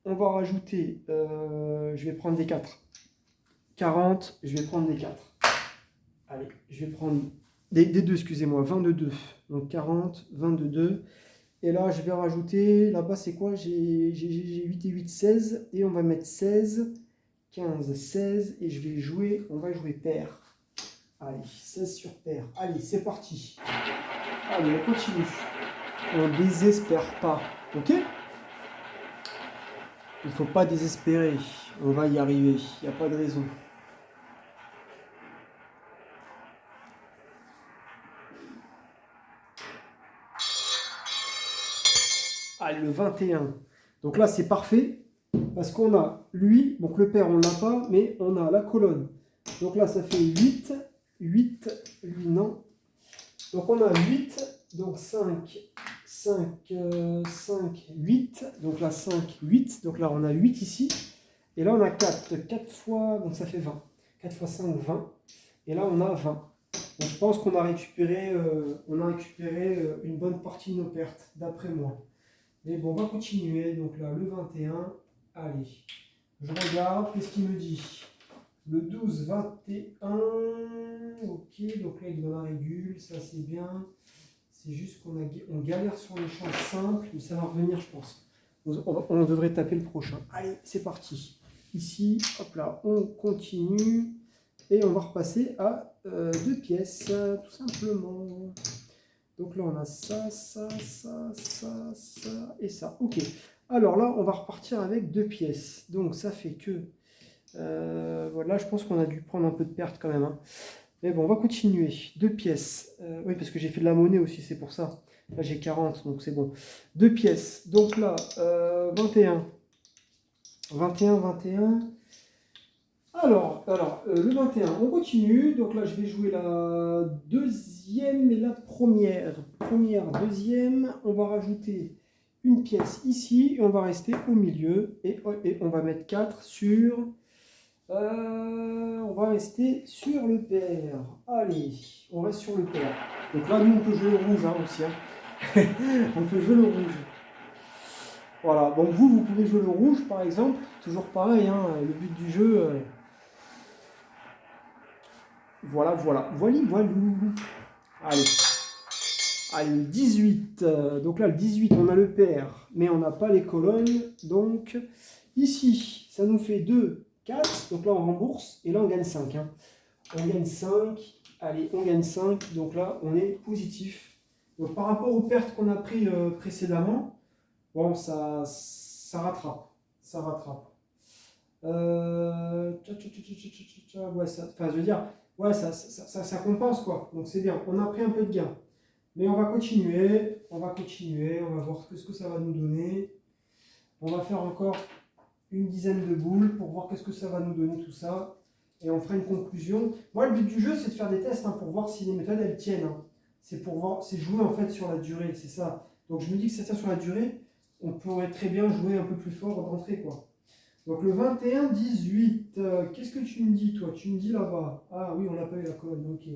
On va rajouter. Je vais prendre des 4. 40. Je vais prendre des 4. Allez, je vais prendre. Des 2, excusez-moi, 22. Donc 40, 22. Et là, je vais rajouter, là-bas, c'est quoi? J'ai 8 et 8, 16. Et on va mettre 16, 15, 16. Et je vais jouer, on va jouer paire. Allez, 16 sur paire. Allez, c'est parti. Allez, on continue. On ne désespère pas. Ok? Il ne faut pas désespérer. On va y arriver. Il n'y a pas de raison. Allez, le 21. Donc là, c'est parfait. Parce qu'on a lui, donc le pair, on ne l'a pas, mais on a la colonne. Donc là, ça fait 8. 8, lui, non. Donc on a 8, donc 5, 5, 5, 8. Donc là, 5, 8. Donc là, on a 8 ici. Et là, on a 4. 4 fois, donc ça fait 20. 4 fois 5, 20. Et là, on a 20. Donc je pense qu'on a récupéré, une bonne partie de nos pertes, d'après moi. Mais bon, on va continuer. Donc là, le 21. Allez, je regarde, qu'est-ce qu'il me dit? Le 12, 21, ok, donc là il est dans la régule, ça c'est bien. C'est juste on galère sur les champs simples, mais ça va revenir je pense. On devrait taper le prochain. Allez, c'est parti. Ici, hop là, on continue. Et on va repasser à 2 pièces, tout simplement. Donc là, on a ça, ça, ça, ça, ça et ça. Ok. Alors là, on va repartir avec 2 pièces. Donc ça fait que... voilà, je pense qu'on a dû prendre un peu de perte quand même. Hein. Mais bon, on va continuer. 2 pièces. Oui, parce que j'ai fait de la monnaie aussi, c'est pour ça. Là, j'ai 40, donc c'est bon. 2 pièces. Donc là, 21. 21, 21. Alors le 21, on continue. Donc là, je vais jouer la deuxième et la première. Première, deuxième. On va rajouter une pièce ici et on va rester au milieu. Et on va mettre 4 sur... on va rester sur le pair. Allez, on reste sur le pair. Donc là, nous, on peut jouer le rouge hein, aussi. Hein. On peut jouer le rouge. Voilà, donc vous pouvez jouer le rouge par exemple. Toujours pareil, hein, le but du jeu... Voilà. Allez. Allez, 18. Donc là, le 18, on a le pair, mais on n'a pas les colonnes. Donc, ici, ça nous fait 2, 4. Donc là, on rembourse. Et là, on gagne 5. Hein. On gagne 5. Allez, on gagne 5. Donc là, on est positif. Donc par rapport aux pertes qu'on a pris précédemment, bon, ça rattrape. Ça rattrape. Ouais, enfin, je veux dire... Ouais, ça compense quoi, donc c'est bien. On a pris un peu de gain. Mais on va continuer, on va voir ce que ça va nous donner. On va faire encore une dizaine de boules pour voir qu'est-ce que ça va nous donner tout ça. Et on fera une conclusion. Moi, le but du jeu, c'est de faire des tests hein, pour voir si les méthodes, elles tiennent. Hein. C'est pour voir, c'est jouer en fait sur la durée, c'est ça. Donc je me dis que c'est ça sur la durée, on pourrait très bien jouer un peu plus fort d'entrée quoi. Donc le 21-18, qu'est-ce que tu me dis toi? Tu me dis là-bas. Ah oui, on n'a pas eu la colonne, ok.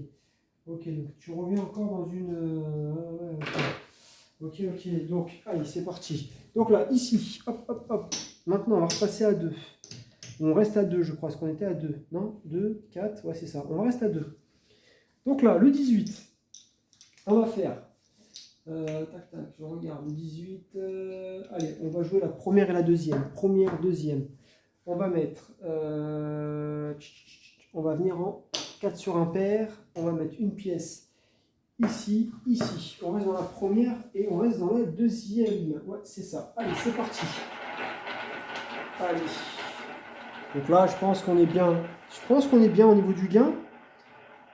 Ok, donc tu reviens encore dans une... ouais, ok, donc allez, c'est parti. Donc là, ici, hop. Maintenant, on va repasser à 2. On reste à 2, je crois, parce qu'on était à 2. Non, 2, 4, ouais, c'est ça. On reste à 2. Donc là, le 18, on va faire... tac, je regarde, le 18... allez, on va jouer la première et la deuxième. Première, deuxième. On va mettre, on va venir en 4 sur un pair, on va mettre une pièce ici, ici. On reste dans la première et on reste dans la deuxième. Ouais, c'est ça. Allez, c'est parti. Allez. Donc là, je pense qu'on est bien. Je pense qu'on est bien au niveau du gain.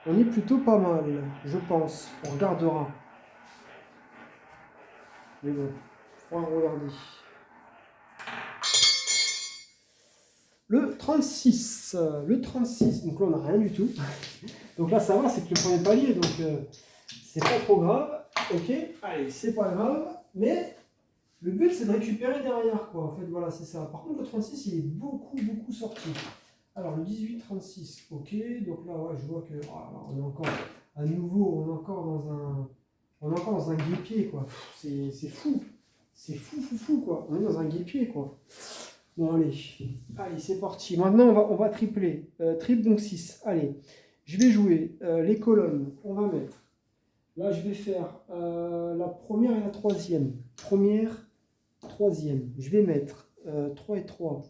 On est plutôt pas mal, je pense. On regardera. Mais bon, il faudra regarder. Le 36, donc là on n'a rien du tout. Donc là ça va, c'est que le premier palier, donc c'est pas trop grave. Ok, allez, c'est pas grave, mais le but c'est de récupérer derrière quoi. En fait, voilà, c'est ça. Par contre, le 36 il est beaucoup sorti. Alors le 18-36, ok, donc là ouais, je vois que on est encore à nouveau, on est encore dans un guépier quoi. C'est fou, quoi. On est dans un guépier quoi. Bon, allez, c'est parti. Maintenant, on va tripler. Triple, donc 6. Allez, je vais jouer les colonnes. On va mettre. Là, je vais faire la première et la troisième. Première, troisième. Je vais mettre 3 et 3.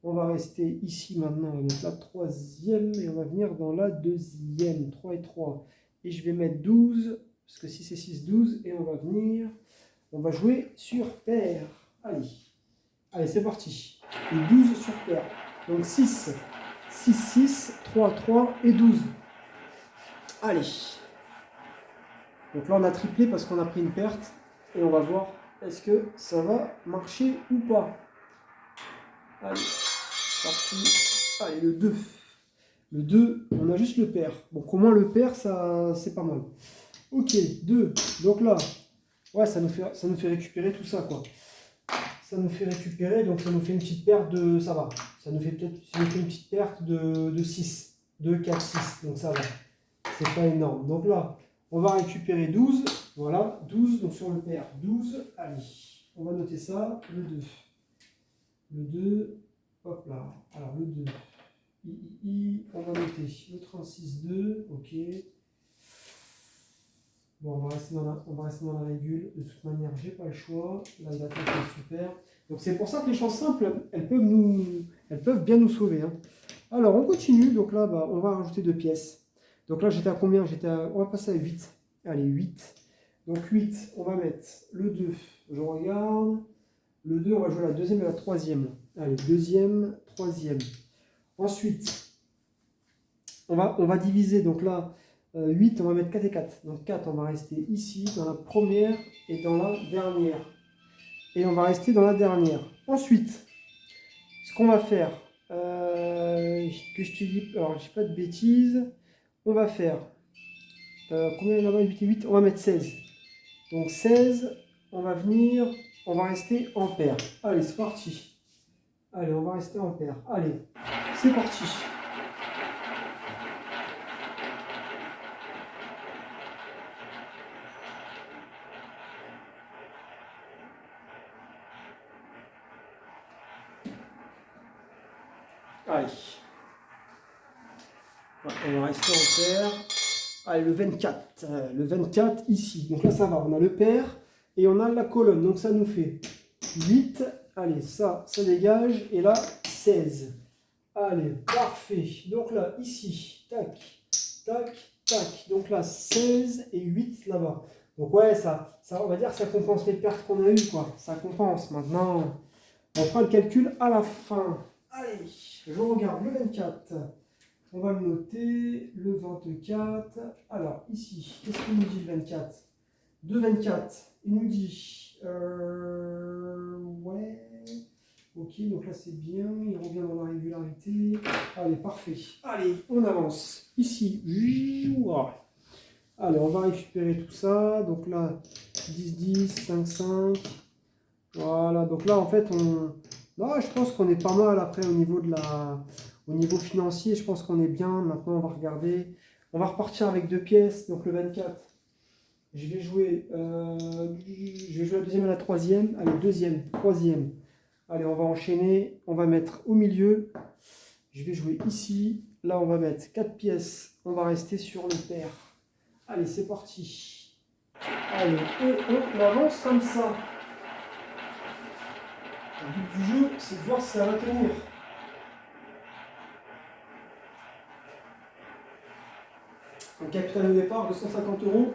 On va rester ici maintenant. On va mettre la troisième et on va venir dans la deuxième. 3 et 3. Et je vais mettre 12. Parce que 6 et 6, 12. Et on va venir. On va jouer sur paire. Allez. Allez, c'est parti. Et 12 sur paire. Donc 6, 6, 6, 3, 3 et 12. Allez. Donc là, on a triplé parce qu'on a pris une perte. Et on va voir est-ce que ça va marcher ou pas. Allez, parti. Allez, le 2. Le 2, on a juste le pair. Donc au moins le pair, ça c'est pas mal. Ok, 2. Donc là, ouais, ça nous fait récupérer tout ça, quoi. Ça nous fait récupérer, donc ça nous fait une petite perte de... Ça va. Ça nous fait une petite perte de 6. 2, 4, 6. Donc ça va. C'est pas énorme. Donc là, on va récupérer 12. Voilà, 12. Donc sur le pair, 12. Allez, on va noter ça. Le 2. Le 2, hop là. Alors le 2, on va noter le 36,2, ok. Bon, on va rester dans la régule. De toute manière, j'ai pas le choix. Là, la tête est super. Donc c'est pour ça que les champs simples, elles peuvent bien nous sauver, hein. Alors on continue. Donc là, bah, on va rajouter 2 pièces. Donc là, j'étais à combien? On va passer à 8. Allez, 8. Donc 8, on va mettre le 2. Je regarde. Le 2, on va jouer la deuxième et la troisième. Allez, deuxième, troisième. Ensuite, on va diviser. Donc là, 8, on va mettre 4 et 4. Donc 4, on va rester ici, dans la première et dans la dernière. Et on va rester dans la dernière. Ensuite, ce qu'on va faire, que je te dis, alors je dis pas de bêtises, on va faire, combien là-bas, 8 et 8, on va mettre 16. Donc 16, on va venir, on va rester en paire. Allez, c'est parti. Allez, on va rester en paire. Allez, c'est parti. Allez. On va rester en paire. Allez, le 24. Le 24 ici. Donc là, ça va. On a le paire et on a la colonne. Donc ça nous fait 8. Allez, ça dégage. Et là, 16. Allez, parfait. Donc là, ici, tac, tac, tac. Donc là, 16 et 8 là-bas. Donc ouais, ça, on va dire que ça compense les pertes qu'on a eues, quoi. Ça compense. Maintenant, on fera le calcul à la fin. Allez, je regarde le 24. On va le noter, le 24. Alors, ici, qu'est-ce qu'il nous dit le 24? De 24, il nous dit... ouais... Ok, donc là c'est bien, il revient dans la régularité. Allez, parfait. Allez, on avance. Ici, allez, on va récupérer tout ça. Donc là, 10, 10, 5, 5. Voilà, donc là en fait, non, je pense qu'on est pas mal après au niveau au niveau financier. Je pense qu'on est bien. Maintenant, on va regarder. On va repartir avec 2 pièces. Donc le 24, je vais jouer la deuxième et la troisième. Allez, deuxième, troisième. Allez, on va enchaîner, on va mettre au milieu. Je vais jouer ici. Là, on va mettre 4 pièces. On va rester sur le pair. Allez, c'est parti. Allez, et on avance comme ça. Le but du jeu, c'est de voir si ça va tenir. Un capital au départ de 150 €.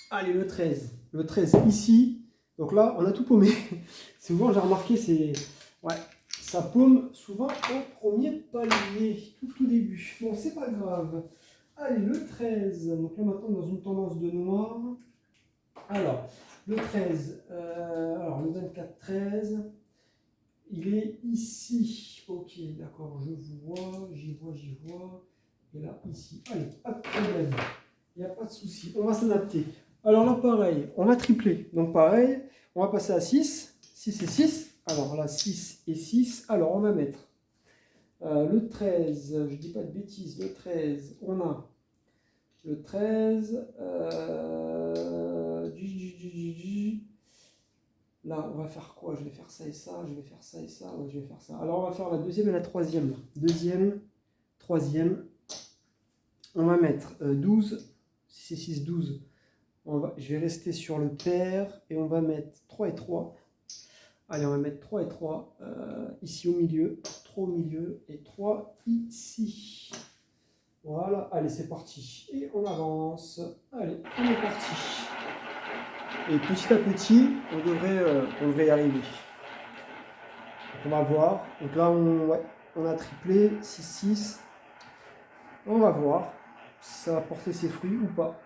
Allez, le 13. Le 13 ici. Donc là, on a tout paumé. Souvent, j'ai remarqué, ouais, ça paume souvent au premier palier, tout début. Bon, c'est pas grave. Allez, le 13. Donc là, maintenant, dans une tendance de noir. Alors, le 13. Alors, le 24, 13. Il est ici. Ok, d'accord, je vois, j'y vois. Et là, ici. Allez, pas de problème. Il n'y a pas de souci. On va s'adapter. Alors là, pareil, on va tripler. Donc pareil, on va passer à 6. 6 et 6. Alors là, 6 et 6. Alors, on va mettre le 13. Je ne dis pas de bêtises. Le 13, on a le 13. Là, on va faire quoi? Je vais faire ça et ça. Je vais faire ça et ça. Ouais, je vais faire ça. Alors, on va faire la deuxième et la troisième. Deuxième, troisième. On va mettre 12. 6 et 6, 12. Je vais rester sur le pair et on va mettre 3 et 3. Allez, on va mettre 3 et 3 ici au milieu. 3 au milieu et 3 ici. Voilà, allez, c'est parti. Et on avance. Allez, on est parti. Et petit à petit, on devrait y arriver. Donc, on va voir. Donc là, on a triplé 6, 6. On va voir si ça va porter ses fruits ou pas.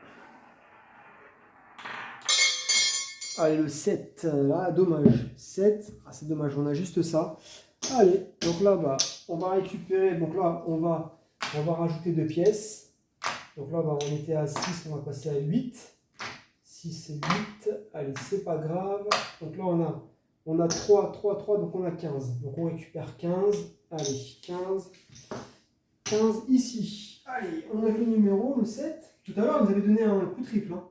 Allez, le 7, là, dommage. 7, c'est dommage, on a juste ça. Allez, donc là, bah, on va récupérer, donc là, on va rajouter 2 pièces. Donc là, bah, on était à 6, on va passer à 8. 6 et 8, allez, c'est pas grave. Donc là, on a 3, 3, 3, donc on a 15. Donc on récupère 15. Allez, 15. 15 ici. Allez, on a le numéro, le 7. Tout à l'heure, vous avez donné un coup triple, hein.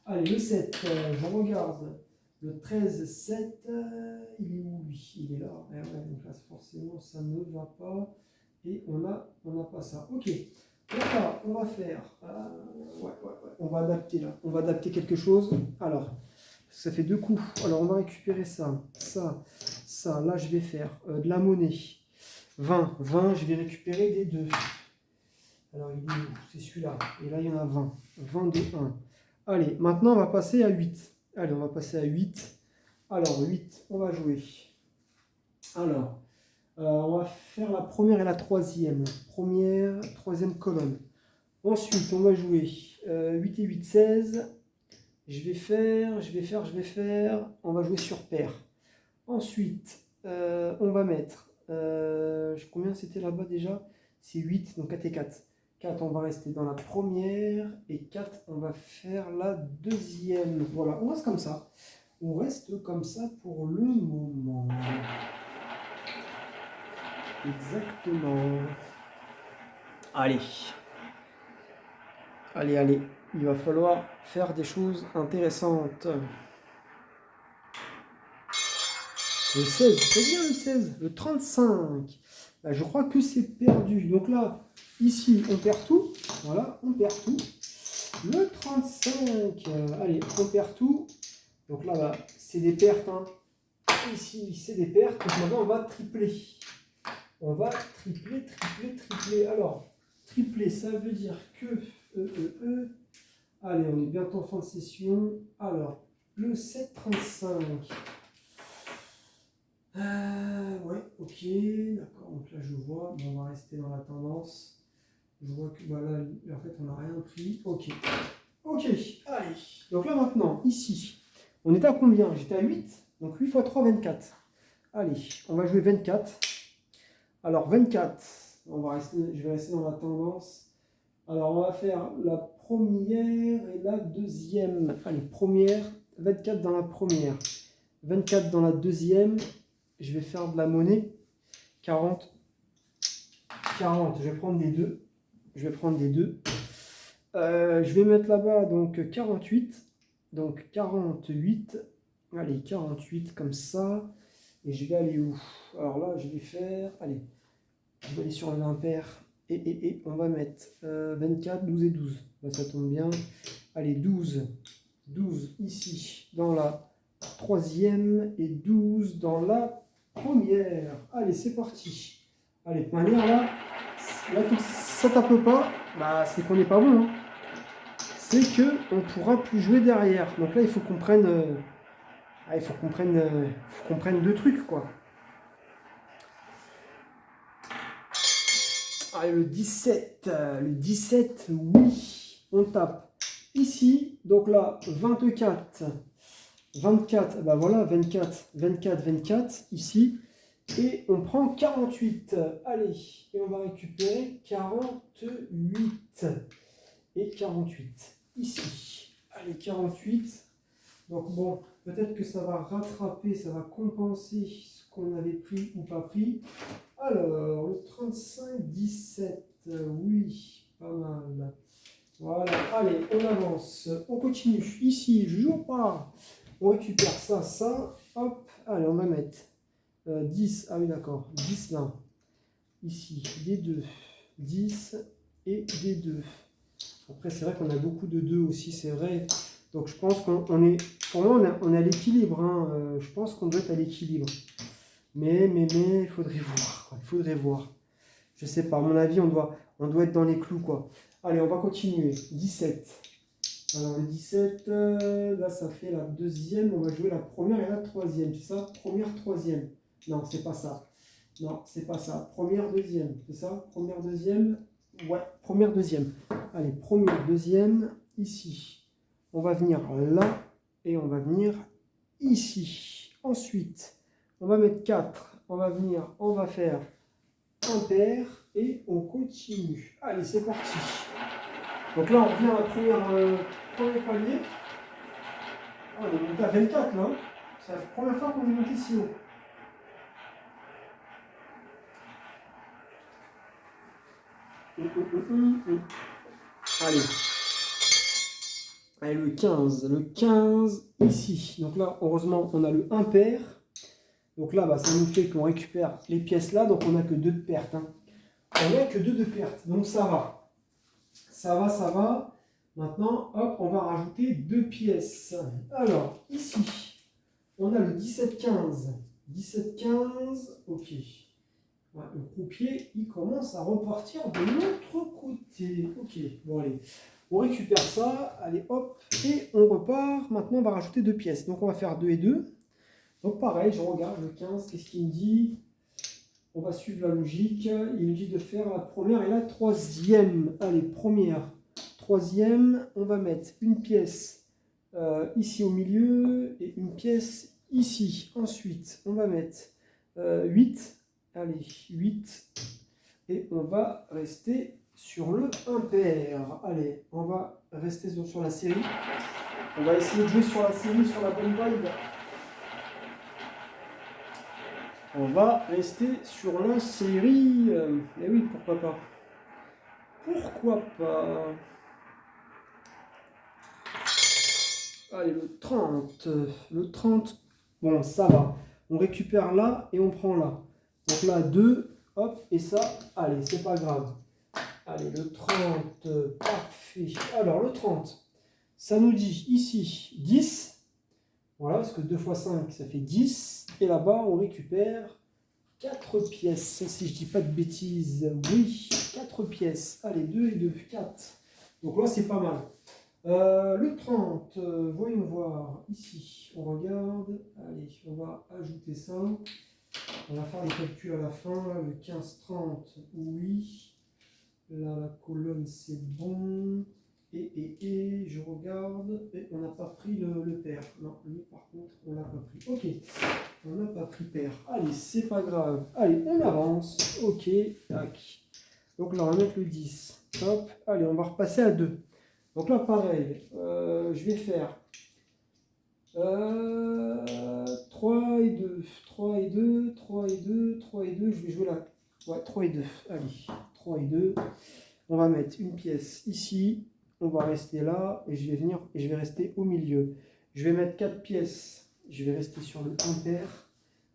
Allez, le 7, je regarde. Le 13, 7, il est où lui? Il est là. Ouais, donc là, forcément, ça ne va pas. Et on n'a pas ça. Ok. Donc là, on va faire. Ouais. On va adapter là. On va adapter quelque chose. Alors, ça fait deux coups. Alors, on va récupérer ça. Ça. Là, je vais faire de la monnaie. 20, je vais récupérer des 2. Alors, il est où? C'est celui-là. Et là, il y en a 20. 20 de 1. Allez, maintenant, on va passer à 8. Allez, on va passer à 8. Alors, 8, on va jouer. Alors, on va faire la première et la troisième. Première, troisième colonne. Ensuite, on va jouer 8 et 8, 16. Je vais faire. On va jouer sur paire. Ensuite, on va mettre. Combien c'était là-bas déjà? C'est 8, donc 4 et 4. 4, on va rester dans la première. Et 4, on va faire la deuxième. Voilà, on reste comme ça. On reste comme ça pour le moment. Exactement. Allez. Il va falloir faire des choses intéressantes. Le 16, c'est bien le 16. Le 35. Là, je crois que c'est perdu. Donc là, ici, on perd tout. Voilà, on perd tout. Le 35. Allez, on perd tout. Donc là, c'est des pertes. Hein. Ici, c'est des pertes. Donc maintenant, on va tripler. On va tripler. Alors, tripler, ça veut dire que... Allez, on est bientôt en fin de session. Alors, le 7,35. Ouais, ok, d'accord. Donc là, je vois. Bon, on va rester dans la tendance. Je vois que voilà, en fait, on n'a rien pris. Ok, allez. Donc là, maintenant, ici, on est à combien? J'étais à 8. Donc 8 x 3, 24. Allez, on va jouer 24. Alors, 24. Je vais rester dans la tendance. Alors, on va faire la première et la deuxième. Allez, première, 24 dans la première, 24 dans la deuxième. Je vais faire de la monnaie. 40. Je vais prendre des 2. Je vais mettre là-bas donc 48. Donc 48. Allez, 48 comme ça. Et je vais aller où? Alors là, je vais faire... Allez, je vais aller sur un impair. Et on va mettre 24, 12 et 12. Là, ça tombe bien. Allez, 12 ici dans la troisième et 12 dans la première. Allez, c'est parti. Allez, de manière là, ça tape pas, bah, c'est qu'on n'est pas bon. Hein. C'est qu'on ne pourra plus jouer derrière. Donc là, il faut qu'on prenne, qu'on prenne deux trucs, quoi. Allez, le 17, oui, on tape ici. Donc là, 24, bah voilà, 24, ici. Et on prend 48. Allez, et on va récupérer 48. Et 48, ici. Allez, 48. Donc bon, peut-être que ça va rattraper, ça va compenser ce qu'on avait pris ou pas pris. Alors, le 35, 17, oui, pas mal. Voilà, allez, on avance, on continue. Ici, je joue pas. On récupère ça, hop. Allez, on va mettre 10, ah oui d'accord, 10 là. Ici, des 2, 10 et des 2. Après, c'est vrai qu'on a beaucoup de 2 aussi, c'est vrai. Donc, je pense qu'on est, pour moi, on est à l'équilibre. Hein. Je pense qu'on doit être à l'équilibre. Mais, il faudrait voir. Quoi. Il faudrait voir. Je sais pas, à mon avis, on doit être dans les clous, quoi. Allez, on va continuer. 17. Alors, le 17, là, ça fait la deuxième. On va jouer la première et la troisième. C'est ça? Première, troisième. Non, c'est pas ça. Première, deuxième. C'est ça? Première, deuxième. Ouais, première, deuxième. Allez, première, deuxième. Ici. On va venir là. Et on va venir ici. Ensuite, on va mettre 4. On va faire impair. Et on continue. Allez, c'est parti. Donc là, on revient à la premier palier. Ah, on est monté à 24 là. C'est la première fois qu'on est monté si haut. Allez. Allez, le 15. Le 15 ici. Donc là, heureusement, on a le impair. Donc là, bah, ça nous fait qu'on récupère les pièces là. Donc on n'a que 2 de perte. Hein. On n'a que 2 de perte. Donc ça va. Ça va, ça va. Maintenant, hop, on va rajouter 2 pièces. Alors, ici, on a le 17-15. 17-15, ok. Ouais, le croupier, il commence à repartir de l'autre côté. Ok, bon allez. On récupère ça, allez hop, et on repart. Maintenant, on va rajouter 2 pièces. Donc, on va faire 2 et 2. Donc, pareil, je regarde le 15, qu'est-ce qu'il me dit? On va suivre la logique. Il me dit de faire la première et la troisième. Allez, première, troisième, on va mettre une pièce ici au milieu et une pièce ici. Ensuite, on va mettre 8. Allez, 8. Et on va rester sur le impair. Allez, on va rester sur la série. On va essayer de jouer sur la série, sur la bonne vibe. On va rester sur la série. Mais oui, pourquoi pas. Pourquoi pas. Allez, le 30. Le 30. Bon, ça va. On récupère là et on prend là. Donc là, 2. Hop, et ça, allez, c'est pas grave. Allez, le 30, parfait. Alors, le 30, ça nous dit ici 10. Voilà, parce que 2 fois 5, ça fait 10. Et là-bas, on récupère 4 pièces. Si je dis pas de bêtises, oui, 4 pièces. Allez, 2 et 2, 4. Donc là, c'est pas mal. Le 30, voyons voir. Ici, on regarde. Allez, on va ajouter ça. On va faire les calculs à la fin. Là, le 15-30, oui. Là, la colonne, c'est bon. Et je regarde. Et on n'a pas pris le pair. Non, lui, par contre, on l'a pas pris. Ok, on n'a pas pris pair. Allez, c'est pas grave. Allez, on avance. Ok, tac. Donc là, on va mettre le 10. Hop. Allez, on va repasser à 2. Donc là, pareil. Je vais faire 3 et 2. 3 et 2, 3 et 2, 3 et 2. Je vais jouer là. Ouais, 3 et 2. Allez, 3 et 2. On va mettre une pièce ici, on va rester là, et je vais venir, et je vais rester au milieu. Je vais mettre 4 pièces, je vais rester sur le impair.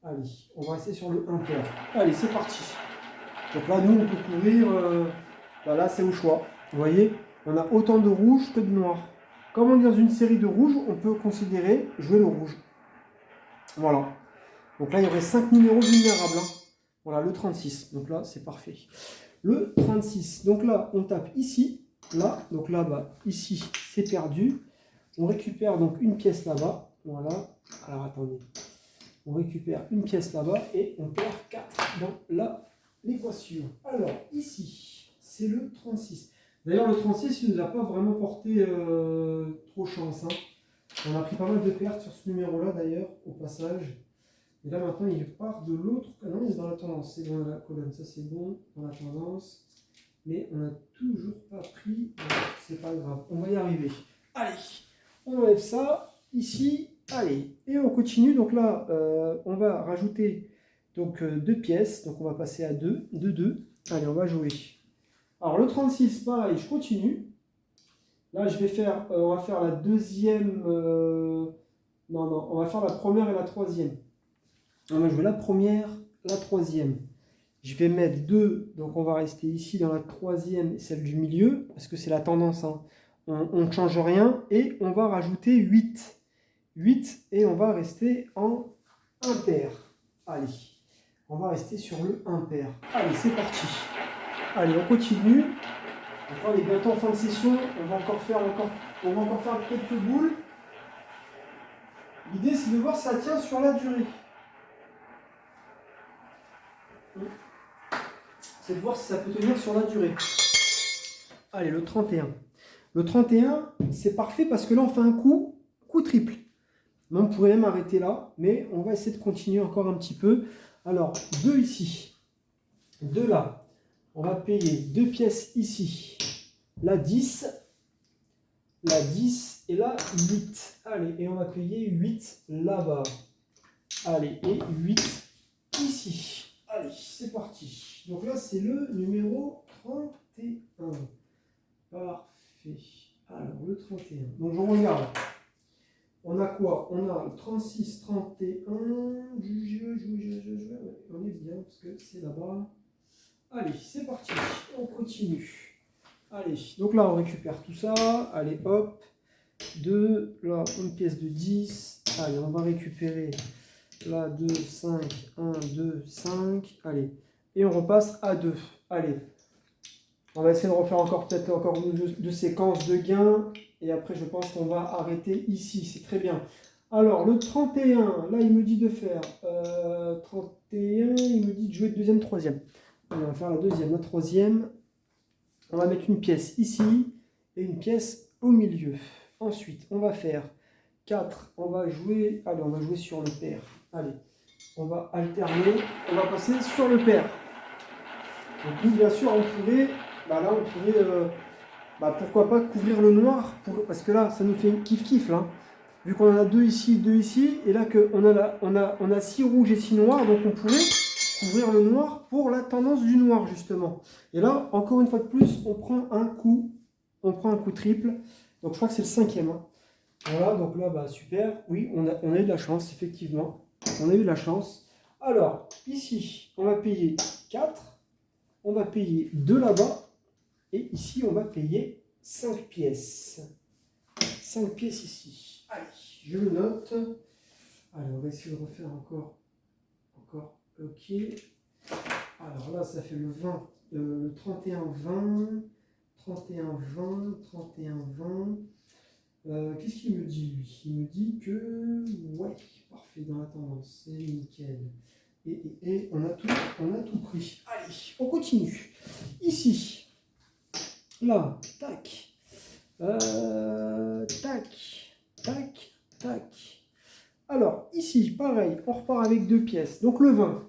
Allez, on va rester sur le impair. Allez, c'est parti. Donc là, nous, on peut couvrir, là, c'est au choix. Vous voyez, on a autant de rouge que de noir. Comme on est dans une série de rouges, on peut considérer jouer le rouge. Voilà. Donc là, il y aurait 5 numéros vulnérables. Hein. Voilà, le 36. Donc là, c'est parfait. Le 36. Donc là, on tape ici, là. Donc là, bah, ici, c'est perdu. On récupère donc une pièce là-bas. Voilà. Alors, attendez. On récupère une pièce là-bas et on perd 4 dans l'équation. Alors, ici, c'est le 36. D'ailleurs, le 36, il ne nous a pas vraiment porté trop chance. Hein. On a pris pas mal de pertes sur ce numéro-là, d'ailleurs, au passage. Et là, maintenant, il part de l'autre. Ah non, il est dans la tendance. C'est dans la colonne. Ça, c'est bon. Dans la tendance. Mais on n'a toujours pas pris. C'est pas grave. On va y arriver. Allez. On enlève ça. Ici. Allez. Et on continue. Donc là, on va rajouter donc, 2 pièces. Donc, on va passer à 2. 2, 2. Allez, on va jouer. Alors, le 36, pareil. Je continue. Là, je vais faire... on va faire la deuxième... non. On va faire la première et la troisième. On va jouer la première, la troisième. Je vais mettre 2, donc on va rester ici dans la troisième, celle du milieu, parce que c'est la tendance. Hein. On ne change rien. Et on va rajouter 8. 8 et on va rester en impair. Allez, on va rester sur le impair. Allez, c'est parti. Allez, on continue. On est bientôt en fin de session. On va encore faire quelques boules. L'idée, c'est de voir si ça tient sur la durée. C'est de voir si ça peut tenir sur la durée. Allez, le 31. Le 31, c'est parfait parce que là, on fait un coup triple. Mais on pourrait même arrêter là, mais on va essayer de continuer encore un petit peu. Alors, 2 ici, 2 là. On va payer 2 pièces ici. Là, 10. Là, 10. Et là, 8. Allez, et on va payer 8 là-bas. Allez, et 8 ici. Allez, c'est parti. Donc là, c'est le numéro 31. Parfait. Alors, le 31. Donc, je regarde. On a quoi? On a le 36, 31. On est bien parce que c'est là-bas. Allez, c'est parti. On continue. Allez, donc là, on récupère tout ça. Allez, hop. 2. Là, une pièce de 10. Allez, on va récupérer là 2, 5. 1, 2, 5. Allez. Et on repasse à 2. Allez. On va essayer de refaire encore peut-être encore deux séquences de gains. Et après, je pense qu'on va arrêter ici. C'est très bien. Alors, le 31, là, il me dit de faire 31. Il me dit de jouer deuxième, troisième. Allez, on va faire la deuxième, la troisième. On va mettre une pièce ici et une pièce au milieu. Ensuite, on va faire 4. On va jouer. Allez, on va jouer sur le pair. Allez, on va alterner. On va passer sur le pair. Donc, nous, bien sûr, on pourrait. Là, on pourrait, pourquoi pas couvrir le noir, parce que là, ça nous fait kiff-kiff, là. Vu qu'on en a 2 ici, et là, on a 6 rouges et 6 noirs, donc on pourrait couvrir le noir pour la tendance du noir, justement. Et là, encore une fois de plus, on prend un coup triple. Donc, je crois que c'est le 5e. Hein. Voilà, donc là, super. Oui, on a eu de la chance, effectivement. On a eu de la chance. Alors, ici, on va payer 4. On va payer 2 là-bas. Et ici, on va payer 5 pièces. 5 pièces ici. Allez, je le note. Allez, on va essayer de refaire encore. Ok. Alors là, ça fait le 20, le 31, 20. 31, 20, 31, 20. Qu'est-ce qu'il me dit, lui? Il me dit que... Ouais, parfait, dans la tendance. C'est nickel. Et on a tout pris. Allez, on continue. Ici. Là, tac, tac. Alors, ici, pareil, on repart avec 2 pièces. Donc, le 20.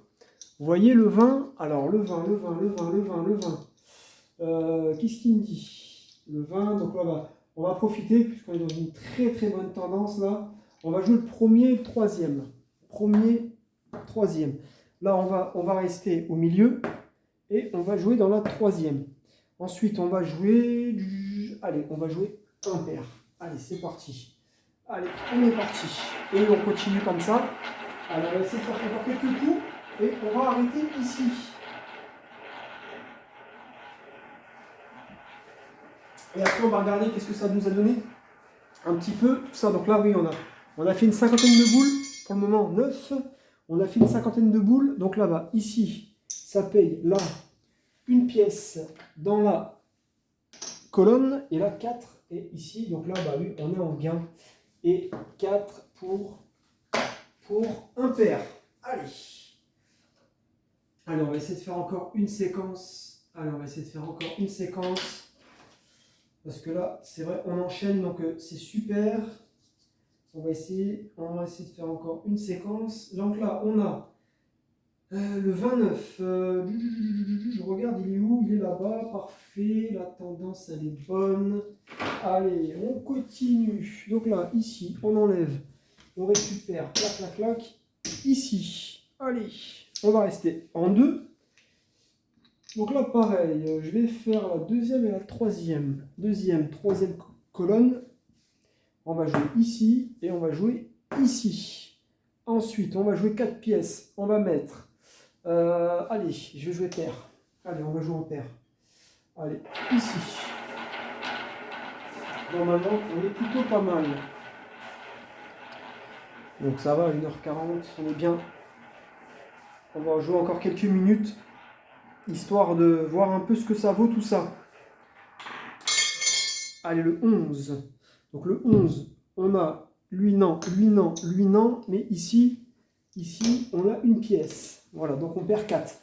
Vous voyez le 20. Alors, le 20. Qu'est-ce qu'il me dit? Le 20, donc là, on va profiter, puisqu'on est dans une très très bonne tendance, là. On va jouer le premier et le troisième. Là, on va rester au milieu, et on va jouer dans la troisième. Ensuite, on va jouer... Allez, on va jouer un pair. Allez, c'est parti. Allez, on est parti. Et on continue comme ça. Allez, on va essayer de faire encore quelques coups. Et on va arrêter ici. Et après, on va regarder qu'est-ce que ça nous a donné. Un petit peu, tout ça. Donc là, oui, on a fait une cinquantaine de boules. Pour le moment, 9. On a fait une cinquantaine de boules. Donc là-bas, ici, ça paye là une pièce dans la colonne, et là 4, et ici, donc là, oui, on est en gain, et 4 pour un pair. Allez, on va essayer de faire encore une séquence. Parce que là, c'est vrai, on enchaîne, donc c'est super. On va essayer de faire encore une séquence. Donc là, on a le 29, je regarde, il est où? Il est là-bas, parfait, la tendance elle est bonne. Allez, on continue. Donc là, ici, on enlève, on récupère, clac, ici. Allez, on va rester en 2. Donc là, pareil, je vais faire la deuxième et la troisième. Deuxième, troisième colonne. On va jouer ici et on va jouer ici. Ensuite, on va jouer 4 pièces. On va mettre... allez, je vais jouer pair. Allez, on va jouer en pair. Allez, ici. Normalement, on est plutôt pas mal. Donc ça va, 1h40, on est bien. On va jouer encore quelques minutes, histoire de voir un peu ce que ça vaut tout ça. Allez, le 11. Donc le 11, on a lui non, mais ici, on a une pièce. Voilà, donc on perd 4.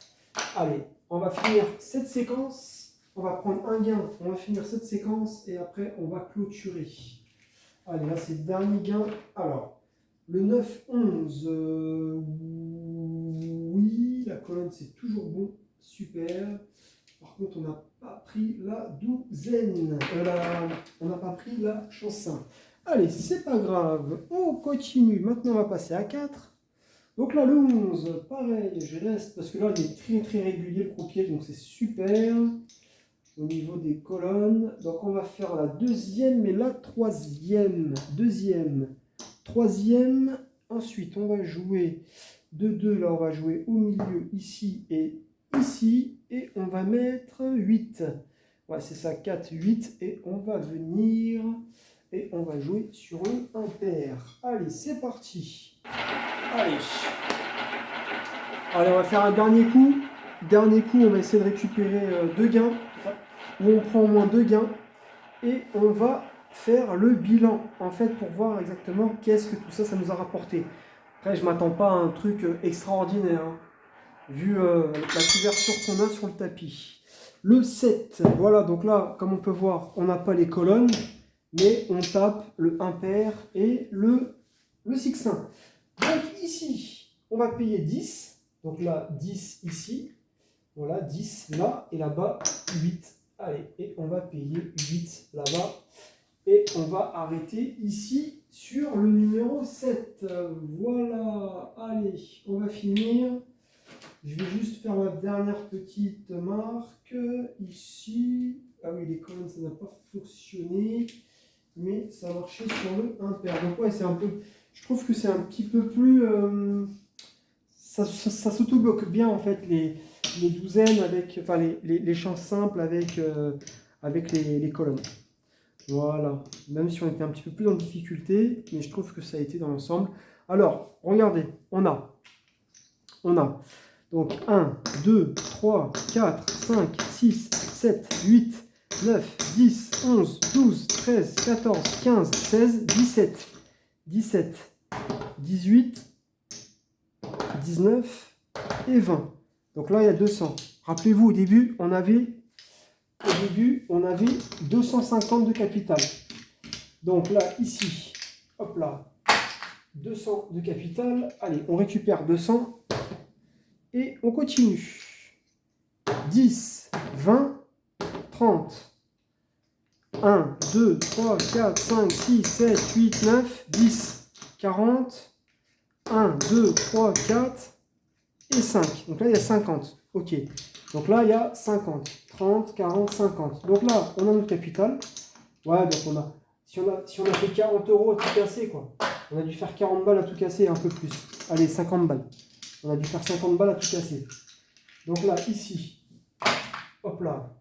Allez, on va finir cette séquence. On va prendre un gain, on va finir cette séquence et après on va clôturer. Allez, là c'est le dernier gain. Alors, le 9, 11. Oui, la colonne c'est toujours bon. Super. Par contre, on n'a pas pris la douzaine. On n'a pas pris la chancin. Allez, c'est pas grave. On continue. Maintenant, on va passer à 4. Donc là, le 11, pareil, je reste, parce que là, il est très très régulier le croupier, donc c'est super. au niveau des colonnes. Donc on va faire la deuxième et la troisième. Deuxième, troisième. Ensuite, on va jouer de 2. Là, on va jouer au milieu, ici et ici. Et on va mettre 8. Ouais, c'est ça, 4, 8. Et on va venir et on va jouer sur le impair. Allez, c'est parti. Allez. Allez, on va faire un dernier coup. Dernier coup, on va essayer de récupérer 2 gains. Enfin, où on prend au moins 2 gains. Et on va faire le bilan, en fait, pour voir exactement qu'est-ce que tout ça, ça nous a rapporté. Après, je ne m'attends pas à un truc extraordinaire, hein, vu la couverture qu'on a sur le tapis. Le 7, voilà, donc là, comme on peut voir, on n'a pas les colonnes, mais on tape le impair et le 6-1. Donc ici, on va payer 10. Donc là, 10 ici. Voilà, 10 là, et là-bas, 8. Allez, et on va payer 8 là-bas. Et on va arrêter ici sur le numéro 7. Voilà, allez, on va finir. Je vais juste faire la dernière petite marque ici. Ah oui, les colonnes, ça n'a pas fonctionné. Mais ça a marché sur le impair. Donc ouais, c'est un peu... Je trouve que c'est un petit peu plus... ça s'auto-bloque bien, en fait, les douzaines avec... Enfin, les champs simples avec les colonnes. Voilà. Même si on était un petit peu plus en difficulté, mais je trouve que ça a été dans l'ensemble. Alors, regardez, on a donc 1, 2, 3, 4, 5, 6, 7, 8, 9, 10, 11, 12, 13, 14, 15, 16, 17, 17, 18, 19 et 20. Donc là, il y a 200. Rappelez-vous, au début, on avait 250 de capital. Donc là, ici, hop là, 200 de capital. Allez, on récupère 200 et on continue. 10, 20, 30. 1, 2, 3, 4, 5, 6, 7, 8, 9, 10, 40. 1, 2, 3, 4 et 5. Donc là, il y a 50. Ok. Donc là, il y a 50, 30, 40, 50. Donc là, on a notre capital. Ouais, donc on a... Si on a fait 40 € à tout casser, quoi. On a dû faire 40 balles à tout casser, un peu plus. Allez, 50 balles. On a dû faire 50 balles à tout casser. Donc là, ici, hop là,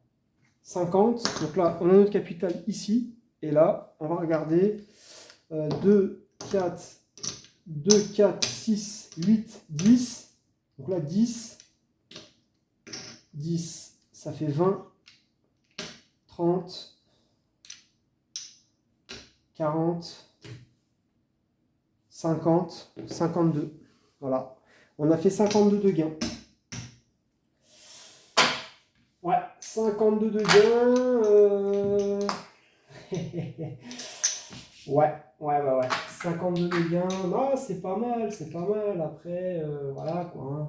50. Donc là, on a notre capital ici. Et là, on va regarder 2, 4, 6, 8, 10. Donc là, 10. 10, ça fait 20, 30, 40, 50, 52. Voilà. On a fait 52 de gains. Ouais, 52 de gains. Ouais. 52 de gains. Non, c'est pas mal, c'est pas mal. Après, voilà quoi. Hein.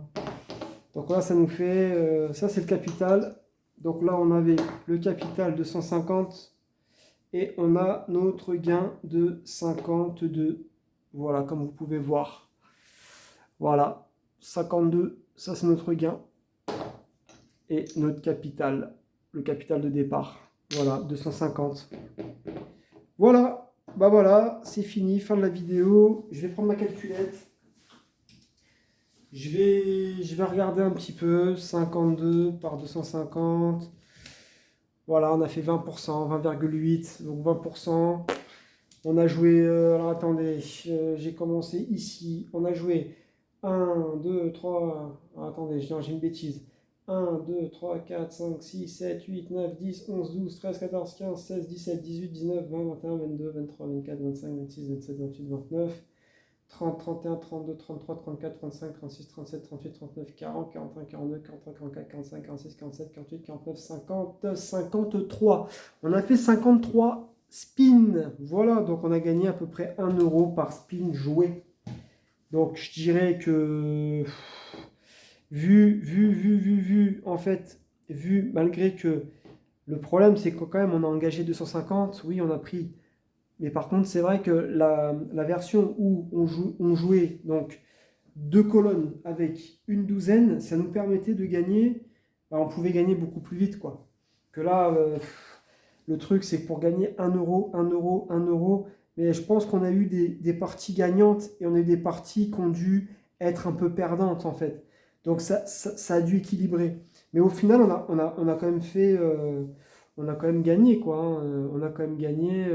Donc là, ça nous fait... ça, c'est le capital. Donc là, on avait le capital de 150 et on a notre gain de 52. Voilà, comme vous pouvez voir. Voilà, 52, ça c'est notre gain. Et notre capital, le capital de départ. Voilà, 250. Voilà, bah voilà, c'est fini, fin de la vidéo. Je vais prendre ma calculette. Je vais regarder un petit peu, 52 par 250. Voilà, on a fait 20%, 20,8, donc 20%. On a joué, alors attendez, j'ai commencé ici. On a joué 1, 2, 3, attendez, j'ai une bêtise. 1, 2, 3, 4, 5, 6, 7, 8, 9, 10, 11, 12, 13, 14, 15, 16, 17, 18, 19, 20, 21, 22, 23, 24, 25, 26, 27, 28, 29, 30, 31, 32, 33, 34, 35, 36, 37, 38, 39, 40, 41, 42, 43, 44, 45, 46, 47, 48, 49, 50, 53. On a fait 53 spins. Voilà, donc on a gagné à peu près 1 € par spin joué. Donc je dirais que en fait, malgré que le problème c'est que quand même on a engagé 250, oui on a pris. Mais par contre c'est vrai que la version où on jouait donc 2 colonnes avec une douzaine, ça nous permettait de gagner, on pouvait gagner beaucoup plus vite quoi. Que là, le truc, c'est que pour gagner 1 euro, 1 euro, 1 euro, mais je pense qu'on a eu des parties gagnantes et on a eu des parties qui ont dû être un peu perdantes, en fait. Donc ça a dû équilibrer. Mais au final, on a quand même fait, on a quand même gagné, quoi, hein. On a quand même gagné,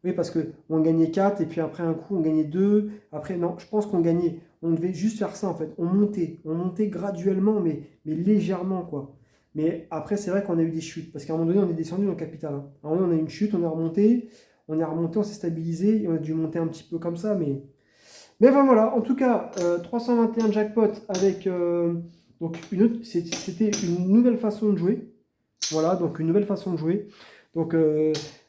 oui, parce qu'on gagnait 4 et puis après un coup, on gagnait 2. Après, non, je pense qu'on gagnait. On devait juste faire ça, en fait. On montait graduellement, mais légèrement, quoi. Mais après, c'est vrai qu'on a eu des chutes, parce qu'à un moment donné, on est descendu dans le capital, hein. À un moment donné, on a eu une chute, on s'est stabilisé, et on a dû monter un petit peu comme ça, mais enfin, voilà. En tout cas, 321 jackpot avec, donc c'était une nouvelle façon de jouer. Voilà, donc une nouvelle façon de jouer. Donc,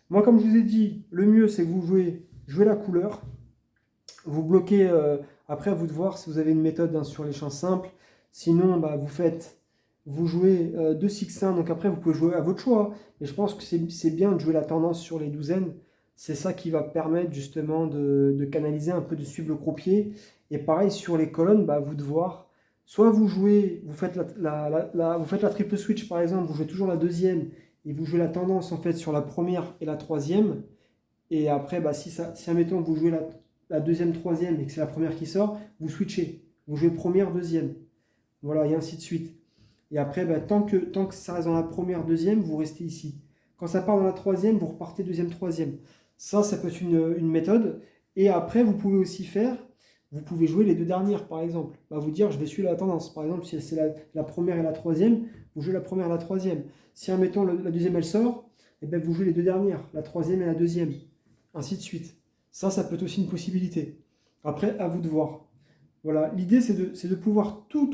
moi, comme je vous ai dit, le mieux, c'est que vous jouez la couleur. Vous bloquez, après, à vous de voir si vous avez une méthode, hein, sur les champs simples. Sinon, bah, vous jouez 2-6-1, donc après, vous pouvez jouer à votre choix, hein. Mais je pense que c'est bien de jouer la tendance sur les douzaines. C'est ça qui va permettre justement de canaliser un peu, de suivre le croupier. Et pareil, sur les colonnes, bah, à vous de voir. Soit vous jouez, vous faites vous faites la triple switch par exemple, vous jouez toujours la deuxième et vous jouez la tendance en fait sur la première et la troisième. Et après, bah, si admettons vous jouez la deuxième, troisième et que c'est la première qui sort, vous switchez. Vous jouez première, deuxième. Voilà, et ainsi de suite. Et après, bah, tant que ça reste dans la première, deuxième, vous restez ici. Quand ça part dans la troisième, vous repartez deuxième, troisième. Ça peut être une méthode. Et après, vous pouvez aussi vous pouvez jouer les deux dernières, par exemple. Bah, vous dire, je vais suivre la tendance. Par exemple, si c'est la première et la troisième, vous jouez la première et la troisième. Si, admettons, la deuxième, elle sort, et ben, vous jouez les deux dernières, la troisième et la deuxième. Ainsi de suite. Ça peut être aussi une possibilité. Après, à vous de voir. Voilà, l'idée c'est de pouvoir tout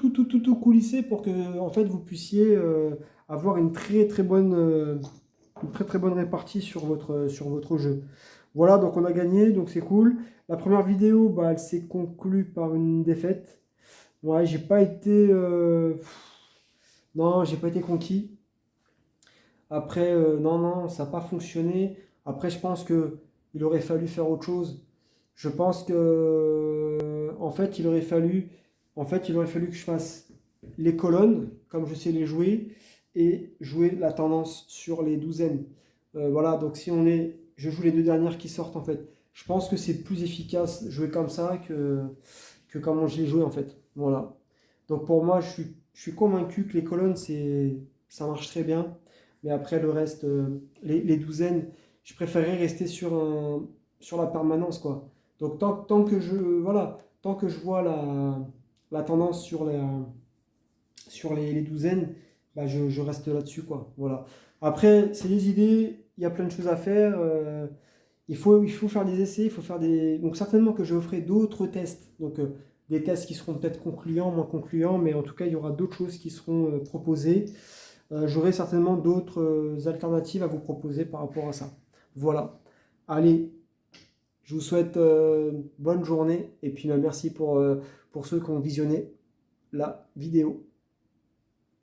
coulisser pour que en fait vous puissiez avoir une très bonne répartie sur votre jeu. Voilà, donc on a gagné, donc c'est cool. La première vidéo, bah, elle s'est conclue par une défaite. Ouais, j'ai pas été non, j'ai pas été conquis. Après, non, ça n'a pas fonctionné. Après, je pense que il aurait fallu faire autre chose. Je pense que, en fait, il aurait fallu que je fasse les colonnes, comme je sais les jouer, et jouer la tendance sur les douzaines. Voilà, donc si je joue les deux dernières qui sortent, en fait. Je pense que c'est plus efficace jouer comme ça que comment je les joué, en fait. Voilà. Donc pour moi, je suis convaincu que les colonnes, ça marche très bien. Mais après, le reste, les douzaines, je préférerais rester sur la permanence, quoi. Donc tant que je vois la tendance sur les douzaines, bah, je reste là-dessus, quoi. Voilà. Après, c'est des idées, il y a plein de choses à faire. Il faut faire des essais, il faut faire des. Donc certainement que je ferai d'autres tests. Donc des tests qui seront peut-être concluants, moins concluants, mais en tout cas, il y aura d'autres choses qui seront proposées. J'aurai certainement d'autres alternatives à vous proposer par rapport à ça. Voilà. Allez, je vous souhaite bonne journée et puis merci pour ceux qui ont visionné la vidéo.